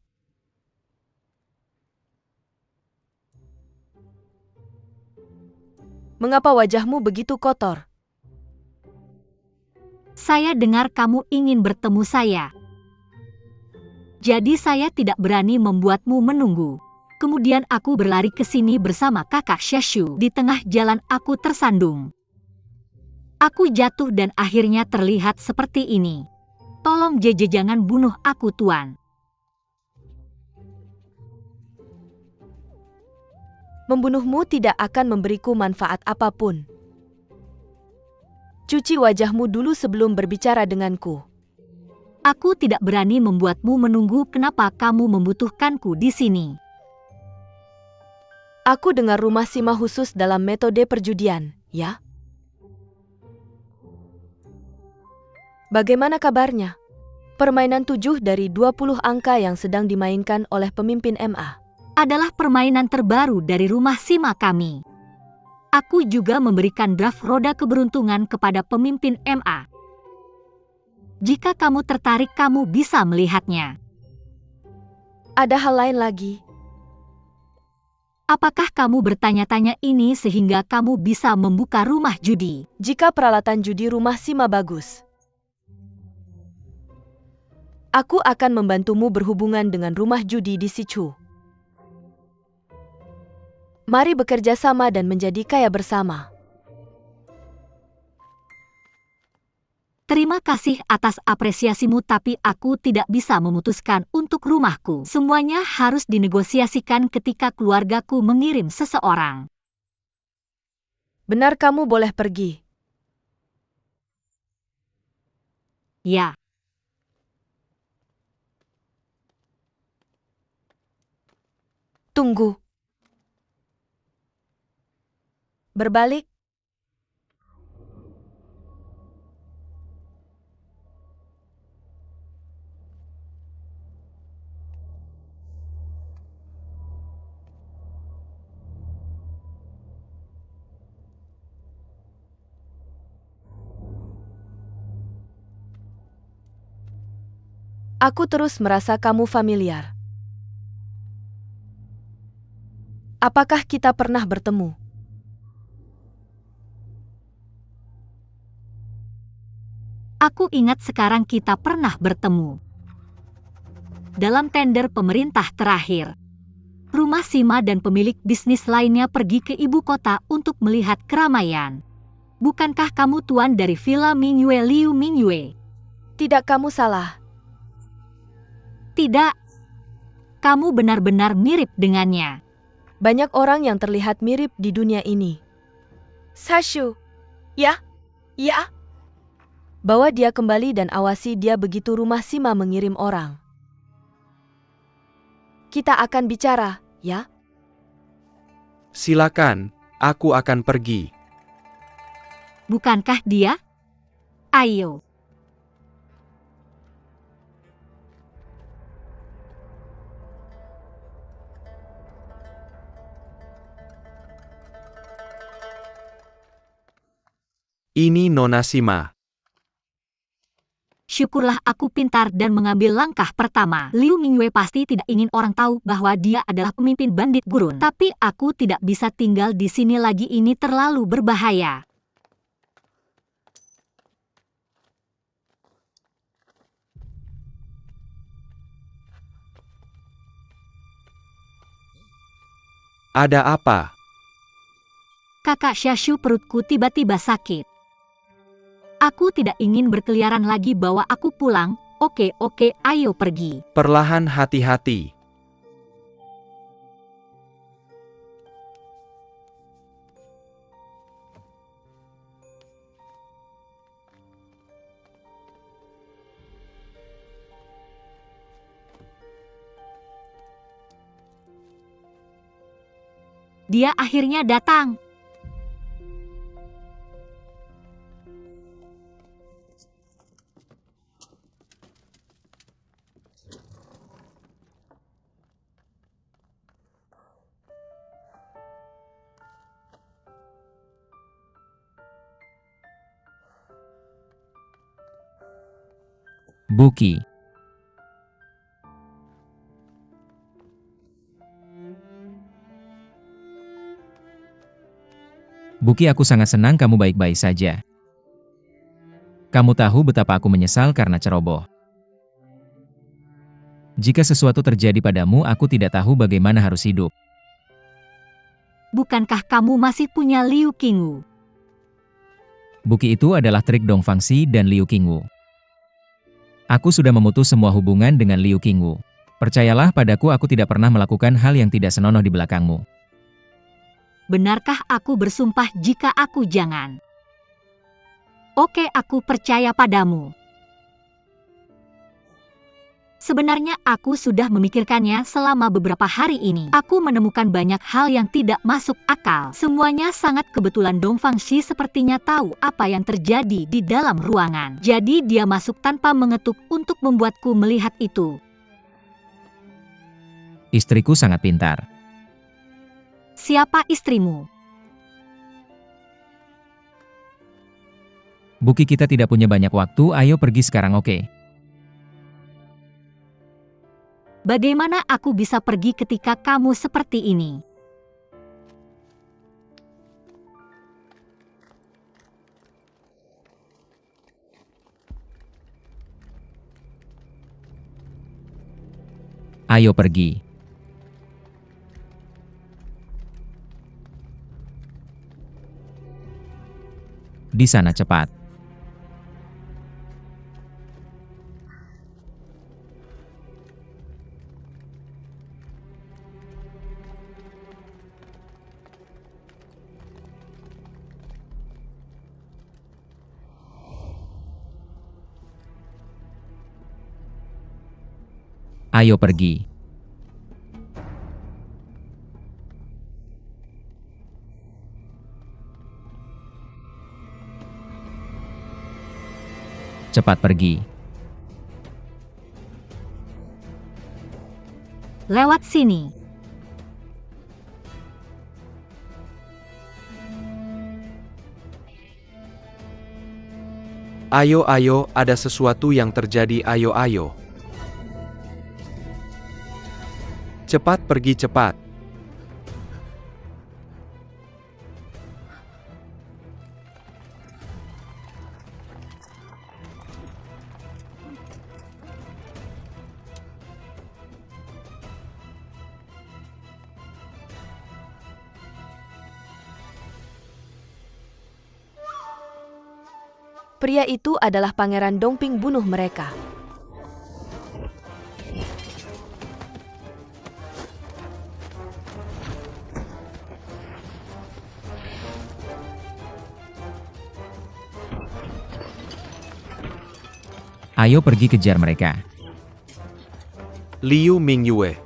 Mengapa wajahmu begitu kotor? Saya dengar kamu ingin bertemu saya. Jadi saya tidak berani membuatmu menunggu. Kemudian aku berlari ke sini bersama kakak Sashu. Di tengah jalan aku tersandung. Aku jatuh dan akhirnya terlihat seperti ini. Tolong JJ, jangan bunuh aku, Tuan. Membunuhmu tidak akan memberiku manfaat apapun. Cuci wajahmu dulu sebelum berbicara denganku. Aku tidak berani membuatmu menunggu. Kenapa kamu membutuhkanku di sini? Aku dengar rumah Sima khusus dalam metode perjudian, ya? Bagaimana kabarnya? Permainan 7 dari 20 angka yang sedang dimainkan oleh pemimpin MA. adalah permainan terbaru dari rumah Sima kami. Aku juga memberikan draft roda keberuntungan kepada pemimpin MA. Jika kamu tertarik, kamu bisa melihatnya. Ada hal lain lagi. Apakah kamu bertanya-tanya ini sehingga kamu bisa membuka rumah judi? Jika peralatan judi rumah Sima bagus, aku akan membantumu berhubungan dengan rumah judi di Sichu. Mari bekerja sama dan menjadi kaya bersama. Terima kasih atas apresiasimu, tapi aku tidak bisa memutuskan untuk rumahku. Semuanya harus dinegosiasikan ketika keluargaku mengirim seseorang. Benar, kamu boleh pergi. Ya. Tunggu. Berbalik. Aku terus merasa kamu familiar. Apakah kita pernah bertemu? Aku ingat sekarang kita pernah bertemu. Dalam tender pemerintah terakhir. Rumah Sima dan pemilik bisnis lainnya pergi ke ibu kota untuk melihat keramaian. Bukankah kamu tuan dari Villa Mingyue Liu Mingyue? Tidak, kamu salah. Tidak. Kamu benar-benar mirip dengannya. Banyak orang yang terlihat mirip di dunia ini. Sashu. Ya? Ya? Bawa dia kembali dan awasi dia begitu rumah Sima mengirim orang. Kita akan bicara, ya? Silakan, aku akan pergi. Bukankah dia? Ayo. Ini Nona Sima. Syukurlah aku pintar dan mengambil langkah pertama. Liu Mingyue pasti tidak ingin orang tahu bahwa dia adalah pemimpin bandit gurun. Tapi aku tidak bisa tinggal di sini lagi, ini terlalu berbahaya. Ada apa? Kakak Xiaoshu, perutku tiba-tiba sakit. Aku tidak ingin berkeliaran lagi, bawa aku pulang. Oke, ayo pergi. Perlahan, hati-hati. Dia akhirnya datang. Buki. Buki, aku sangat senang kamu baik-baik saja. Kamu tahu betapa aku menyesal karena ceroboh. Jika sesuatu terjadi padamu, aku tidak tahu bagaimana harus hidup. Bukankah kamu masih punya Liu Qingwu? Buki itu adalah trik Dong Fangxi dan Liu Qingwu. Aku sudah memutus semua hubungan dengan Liu Qingwu. Percayalah padaku, aku tidak pernah melakukan hal yang tidak senonoh di belakangmu. Benarkah aku bersumpah jika aku jangan? Oke, aku percaya padamu. Sebenarnya aku sudah memikirkannya selama beberapa hari ini. Aku menemukan banyak hal yang tidak masuk akal. Semuanya sangat kebetulan. Dong Fangxi sepertinya tahu apa yang terjadi di dalam ruangan. Jadi dia masuk tanpa mengetuk untuk membuatku melihat itu. Istriku sangat pintar. Siapa istrimu? Buki, kita tidak punya banyak waktu, ayo pergi sekarang, oke? Bagaimana aku bisa pergi ketika kamu seperti ini? Ayo pergi. Di sana cepat. Ayo pergi. Cepat pergi. Lewat sini. Ayo, ayo, ada sesuatu yang terjadi, ayo, ayo. Cepat pergi, cepat. Pria itu adalah Pangeran Dongping, bunuh mereka. Ayo pergi kejar mereka. Liu Mingyue.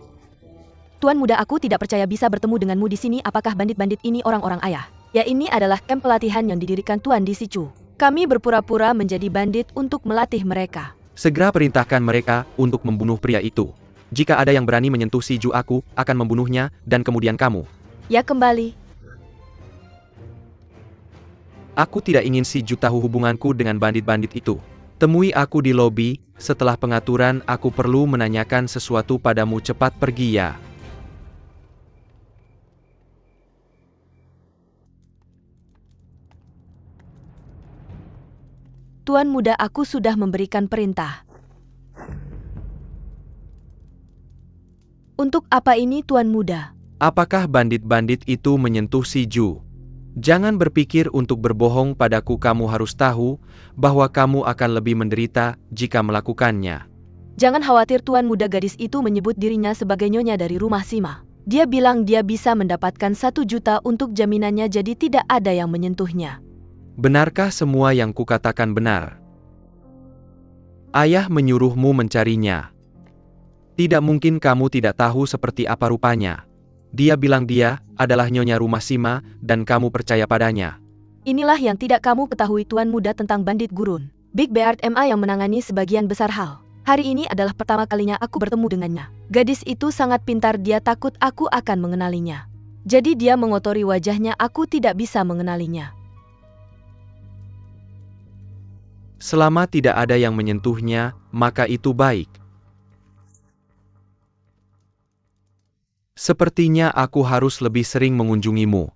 Tuan muda, aku tidak percaya bisa bertemu denganmu di sini. Apakah bandit-bandit ini orang-orang ayah? Ya, ini adalah kamp pelatihan yang didirikan Tuan di Sichu. Kami berpura-pura menjadi bandit untuk melatih mereka. Segera perintahkan mereka untuk membunuh pria itu. Jika ada yang berani menyentuh Siju, aku akan membunuhnya, dan kemudian kamu. Ya, kembali. Aku tidak ingin Siju tahu hubunganku dengan bandit-bandit itu. Temui aku di lobi, setelah pengaturan aku perlu menanyakan sesuatu padamu, cepat pergi ya. Tuan muda, aku sudah memberikan perintah. Untuk apa ini, Tuan muda? Apakah bandit-bandit itu menyentuh Siju? Jangan berpikir untuk berbohong padaku, kamu harus tahu bahwa kamu akan lebih menderita jika melakukannya. Jangan khawatir, Tuan muda, gadis itu menyebut dirinya sebagai nyonya dari rumah Sima. Dia bilang dia bisa mendapatkan 1 juta untuk jaminannya, jadi tidak ada yang menyentuhnya. Benarkah semua yang kukatakan benar? Ayah menyuruhmu mencarinya. Tidak mungkin kamu tidak tahu seperti apa rupanya. Dia bilang dia adalah nyonya rumah Sima, dan kamu percaya padanya. Inilah yang tidak kamu ketahui, Tuan muda, tentang bandit gurun. Big Beard MA yang menangani sebagian besar hal. Hari ini adalah pertama kalinya aku bertemu dengannya. Gadis itu sangat pintar, dia takut aku akan mengenalinya. Jadi dia mengotori wajahnya, aku tidak bisa mengenalinya. Selama tidak ada yang menyentuhnya, maka itu baik. Sepertinya aku harus lebih sering mengunjungimu,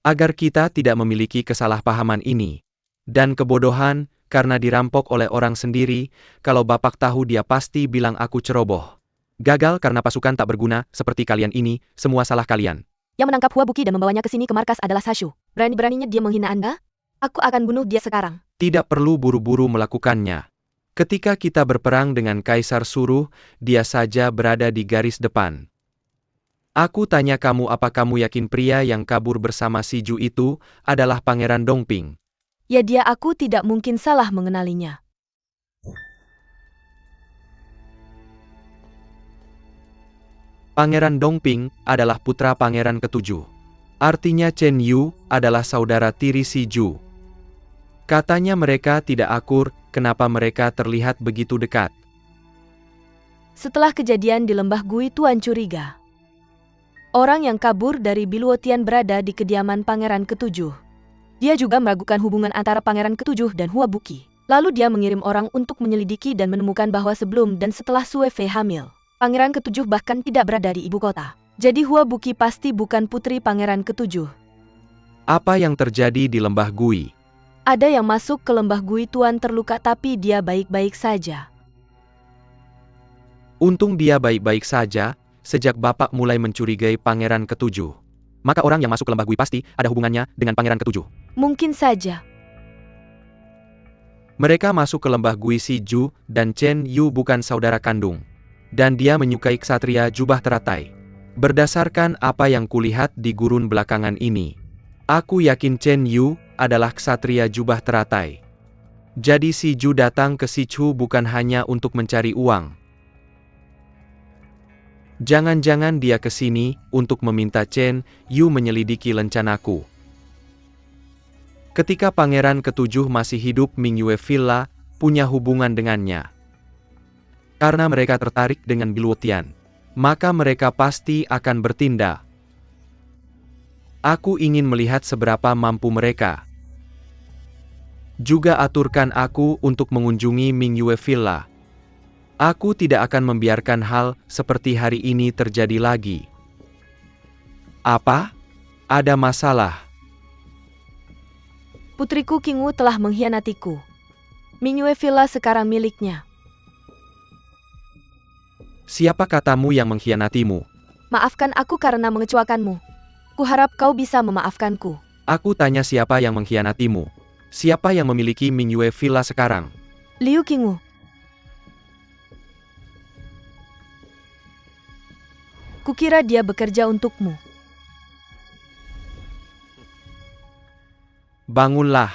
agar kita tidak memiliki kesalahpahaman ini. Dan kebodohan, karena dirampok oleh orang sendiri, kalau Bapak tahu dia pasti bilang aku ceroboh. Gagal karena pasukan tak berguna, seperti kalian ini, semua salah kalian. Yang menangkap Hua Buki dan membawanya ke sini ke markas adalah Sashu. Berani-beraninya dia menghina Anda? Aku akan bunuh dia sekarang. Tidak perlu buru-buru melakukannya. Ketika kita berperang dengan Kaisar Suruh, dia saja berada di garis depan. Aku tanya kamu, apa kamu yakin pria yang kabur bersama Siju itu adalah Pangeran Dongping? Ya, dia, aku tidak mungkin salah mengenalinya. Pangeran Dongping adalah putra Pangeran ke-7. Artinya Chen Yu adalah saudara tiri Siju. Katanya mereka tidak akur, kenapa mereka terlihat begitu dekat? Setelah kejadian di Lembah Gui, Tuan curiga. Orang yang kabur dari Biluotian berada di kediaman Pangeran Ketujuh. Dia juga meragukan hubungan antara Pangeran Ketujuh dan Hua Buqi. Lalu dia mengirim orang untuk menyelidiki dan menemukan bahwa sebelum dan setelah Sue Fei hamil, Pangeran Ketujuh bahkan tidak berada di ibu kota. Jadi Hua Buqi pasti bukan putri Pangeran Ketujuh. Apa yang terjadi di Lembah Gui? Ada yang masuk ke Lembah Gui, Tuan terluka tapi dia baik-baik saja. Untung dia baik-baik saja. Sejak Bapak mulai mencurigai Pangeran Ketujuh, maka orang yang masuk ke Lembah Gui pasti ada hubungannya dengan Pangeran Ketujuh. Mungkin saja. Mereka masuk ke Lembah Gui si Ju, dan Chen Yu bukan saudara kandung. Dan dia menyukai ksatria jubah teratai. Berdasarkan apa yang kulihat di gurun belakangan ini, aku yakin Chen Yu adalah ksatria jubah teratai. Jadi si Ju datang ke si Chu bukan hanya untuk mencari uang. Jangan-jangan dia ke sini untuk meminta Chen Yu menyelidiki lencanaku. Ketika Pangeran Ketujuh masih hidup, Ming Yue Villa punya hubungan dengannya. Karena mereka tertarik dengan Biluotian, maka mereka pasti akan bertindak. Aku ingin melihat seberapa mampu mereka. Juga aturkan aku untuk mengunjungi Ming Yue Villa. Aku tidak akan membiarkan hal seperti hari ini terjadi lagi. Apa? Ada masalah? Putriku Qingwu telah mengkhianatiku. Ming Yue Villa sekarang miliknya. Siapa katamu yang mengkhianatimu? Maafkan aku karena mengecewakanmu. Kuharap kau bisa memaafkanku. Aku tanya siapa yang mengkhianatimu? Siapa yang memiliki Ming Yue Villa sekarang? Liu Qingwu. Kukira dia bekerja untukmu. Bangunlah.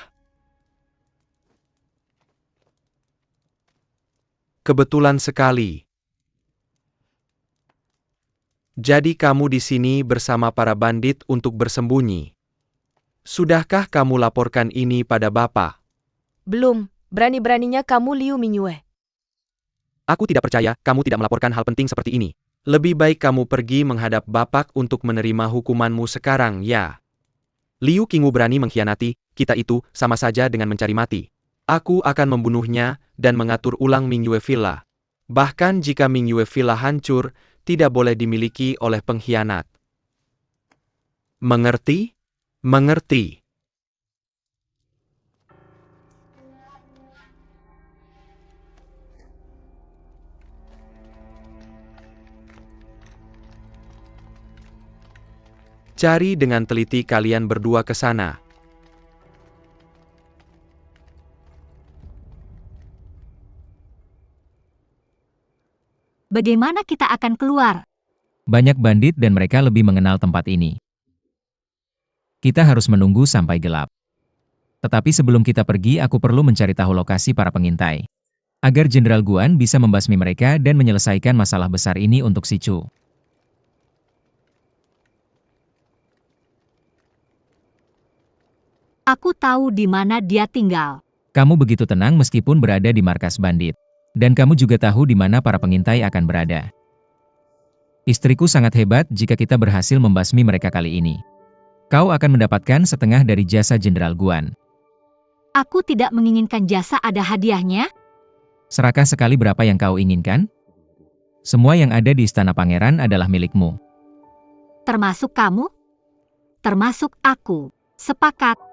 Kebetulan sekali. Jadi kamu di sini bersama para bandit untuk bersembunyi. Sudahkah kamu laporkan ini pada Bapak? Belum, berani-beraninya kamu Liu Mingyue. Aku tidak percaya kamu tidak melaporkan hal penting seperti ini. Lebih baik kamu pergi menghadap Bapak untuk menerima hukumanmu sekarang, ya. Liu Qingwu berani mengkhianati kita, itu sama saja dengan mencari mati. Aku akan membunuhnya dan mengatur ulang Ming Yue Villa. Bahkan jika Ming Yue Villa hancur, tidak boleh dimiliki oleh pengkhianat. Mengerti? Mengerti. Cari dengan teliti kalian berdua ke sana. Bagaimana kita akan keluar? Banyak bandit dan mereka lebih mengenal tempat ini. Kita harus menunggu sampai gelap. Tetapi sebelum kita pergi, aku perlu mencari tahu lokasi para pengintai. Agar Jenderal Guan bisa membasmi mereka dan menyelesaikan masalah besar ini untuk si Chu. Aku tahu di mana dia tinggal. Kamu begitu tenang meskipun berada di markas bandit. Dan kamu juga tahu di mana para pengintai akan berada. Istriku sangat hebat jika kita berhasil membasmi mereka kali ini. Kau akan mendapatkan setengah dari jasa Jenderal Guan. Aku tidak menginginkan jasa, ada hadiahnya. Serakah sekali berapa yang kau inginkan? Semua yang ada di Istana Pangeran adalah milikmu. Termasuk kamu? Termasuk aku. Sepakat.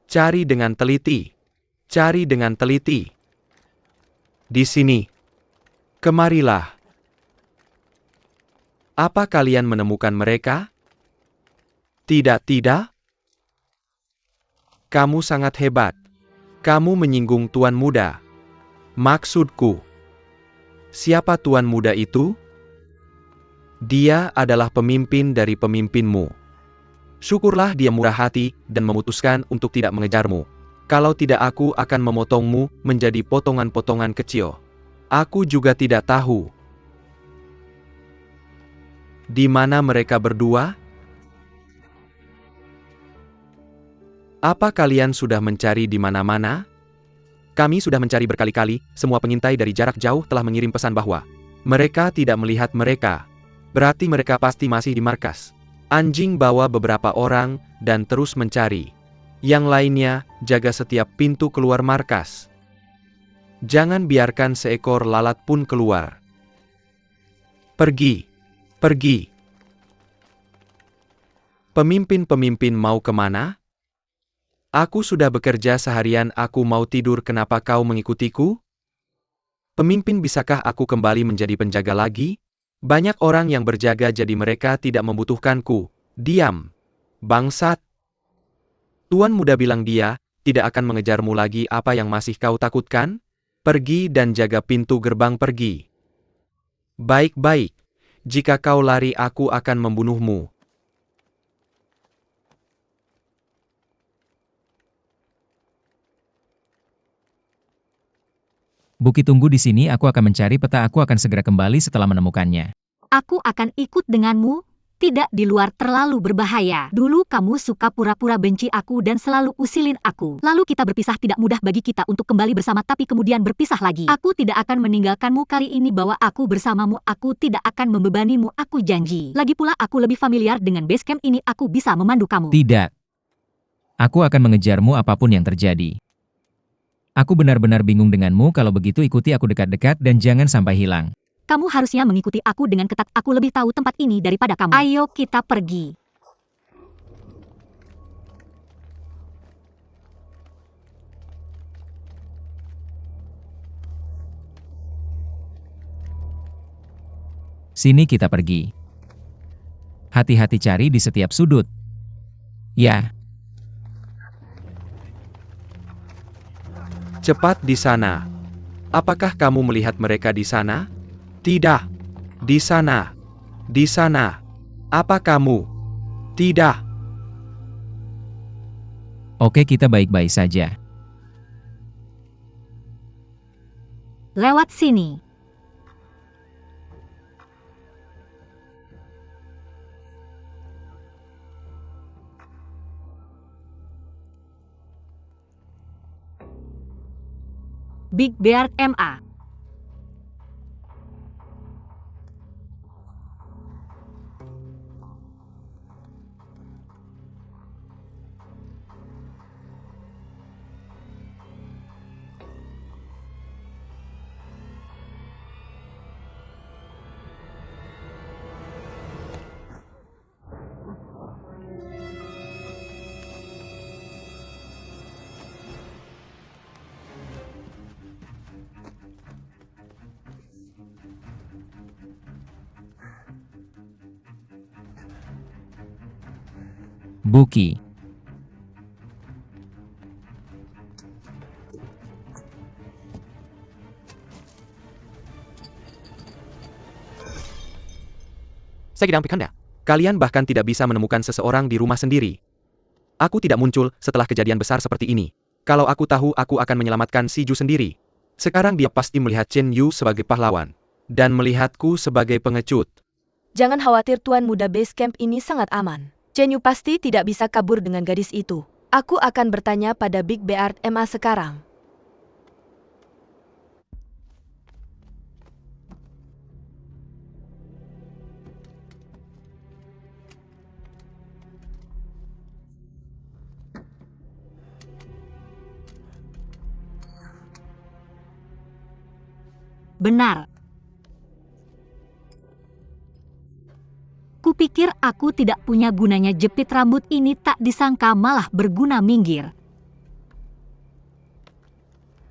Cari dengan teliti. Cari dengan teliti. Di sini. Kemarilah. Apa kalian menemukan mereka? Tidak. Kamu sangat hebat. Kamu menyinggung Tuan Muda. Maksudku, siapa Tuan Muda itu? Dia adalah pemimpin dari pemimpinmu. Syukurlah dia murah hati dan memutuskan untuk tidak mengejarmu. Kalau tidak, aku akan memotongmu menjadi potongan-potongan kecil. Aku juga tidak tahu. Di mana mereka berdua? Apa kalian sudah mencari di mana-mana? Kami sudah mencari berkali-kali, semua pengintai dari jarak jauh telah mengirim pesan bahwa mereka tidak melihat mereka. Berarti mereka pasti masih di markas. Anjing bawa beberapa orang dan terus mencari. Yang lainnya, jaga setiap pintu keluar markas. Jangan biarkan seekor lalat pun keluar. Pergi. Pergi. Pemimpin-pemimpin mau kemana? Aku sudah bekerja seharian, aku mau tidur, kenapa kau mengikutiku? Pemimpin, bisakah aku kembali menjadi penjaga lagi? Banyak orang yang berjaga jadi mereka tidak membutuhkanku. Diam. Bangsat. Tuan muda bilang dia tidak akan mengejarmu lagi, apa yang masih kau takutkan? Pergi dan jaga pintu gerbang, pergi. Baik-baik. Jika kau lari aku akan membunuhmu. Buki, tunggu di sini, aku akan mencari peta, aku akan segera kembali setelah menemukannya. Aku akan ikut denganmu, tidak di luar terlalu berbahaya. Dulu kamu suka pura-pura benci aku dan selalu usilin aku. Lalu kita berpisah, tidak mudah bagi kita untuk kembali bersama tapi kemudian berpisah lagi. Aku tidak akan meninggalkanmu kali ini, bawa aku bersamamu, aku tidak akan membebanimu, aku janji. Lagi pula aku lebih familiar dengan base camp ini, aku bisa memandu kamu. Tidak. Aku akan mengejarmu apapun yang terjadi. Aku benar-benar bingung denganmu, kalau begitu ikuti aku dekat-dekat dan jangan sampai hilang. Kamu harusnya mengikuti aku dengan ketat, aku lebih tahu tempat ini daripada kamu. Ayo kita pergi. Sini kita pergi. Hati-hati, cari di setiap sudut. Ya. Cepat di sana. Apakah kamu melihat mereka di sana? Tidak. Di sana. Di sana. Apa kamu? Tidak. Oke, kita baik-baik saja. Lewat sini. Big Beard MA. Buki. Saya tidak pikirnya. Kalian bahkan tidak bisa menemukan seseorang di rumah sendiri. Aku tidak muncul setelah kejadian besar seperti ini. Kalau aku tahu, aku akan menyelamatkan si Ju sendiri. Sekarang dia pasti melihat Chen Yu sebagai pahlawan. Dan melihatku sebagai pengecut. Jangan khawatir, Tuan Muda, base camp ini sangat aman. Chen Yu pasti tidak bisa kabur dengan gadis itu. Aku akan bertanya pada Big Beard MA sekarang. Benar. Kupikir aku tidak punya gunanya, jepit rambut ini tak disangka malah berguna, minggir.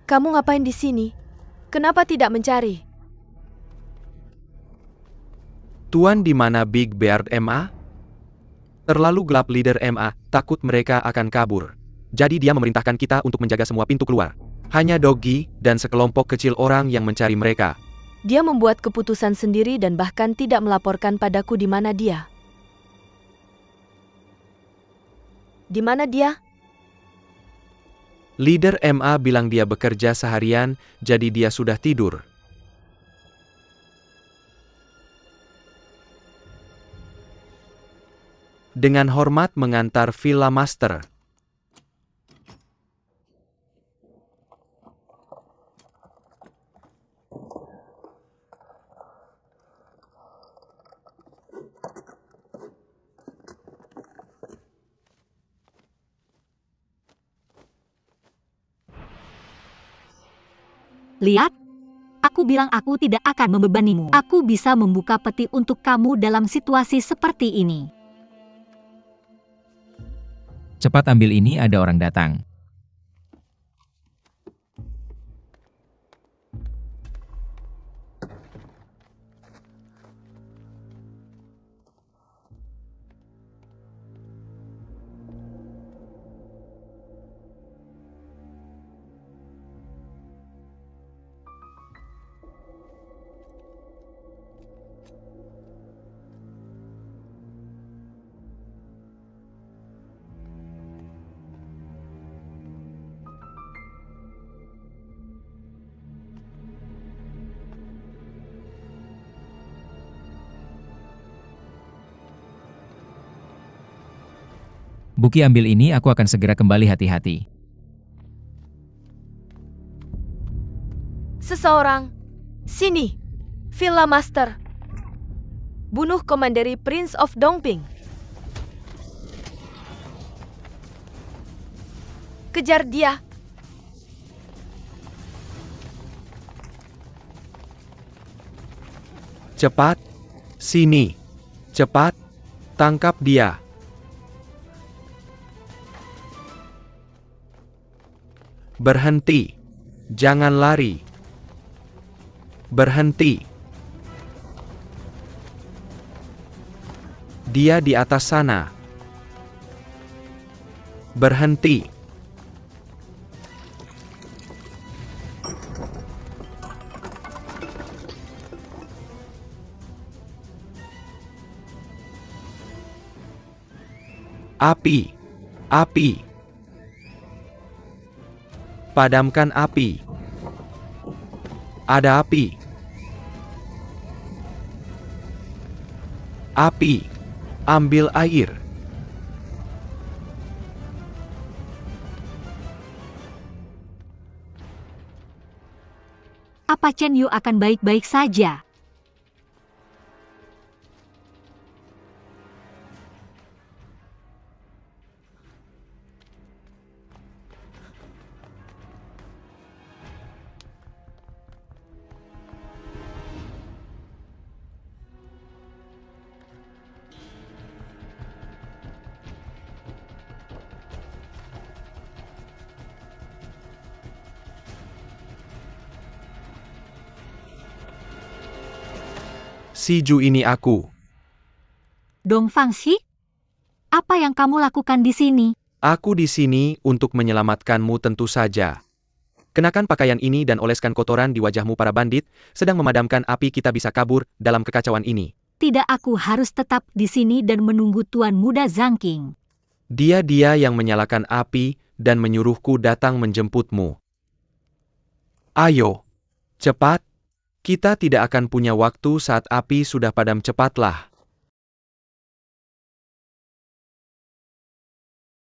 Kamu ngapain di sini? Kenapa tidak mencari? Tuan, di mana Big Beard MA? Terlalu gelap, leader MA, takut mereka akan kabur. Jadi dia memerintahkan kita untuk menjaga semua pintu keluar. Hanya Doggy dan sekelompok kecil orang yang mencari mereka. Dia membuat keputusan sendiri dan bahkan tidak melaporkan padaku di mana dia. Di mana dia? Leader MA bilang dia bekerja seharian, jadi dia sudah tidur. Dengan hormat mengantar Villa Master. Lihat, aku bilang aku tidak akan membebanimu. Aku bisa membuka peti untuk kamu dalam situasi seperti ini. Cepat ambil ini, ada orang datang. Buki, ambil ini, aku akan segera kembali, hati-hati. Seseorang. Sini. Villa Master. Bunuh Komanderi Prince of Dongping. Kejar dia. Cepat. Sini. Cepat. Tangkap dia. Berhenti. Jangan lari. Berhenti. Dia di atas sana. Berhenti. Api. Api. Padamkan api. Ada api. Api. Ambil air. Apa Chen Yu akan baik-baik saja? Si Ju ini aku. Dong Fangxi? Apa yang kamu lakukan di sini? Aku di sini untuk menyelamatkanmu tentu saja. Kenakan pakaian ini dan oleskan kotoran di wajahmu para bandit, sedang memadamkan api kita bisa kabur dalam kekacauan ini. Tidak, aku harus tetap di sini dan menunggu Tuan Muda Zhang Qing. Dia yang menyalakan api dan menyuruhku datang menjemputmu. Ayo, cepat. Kita tidak akan punya waktu saat api sudah padam, cepatlah.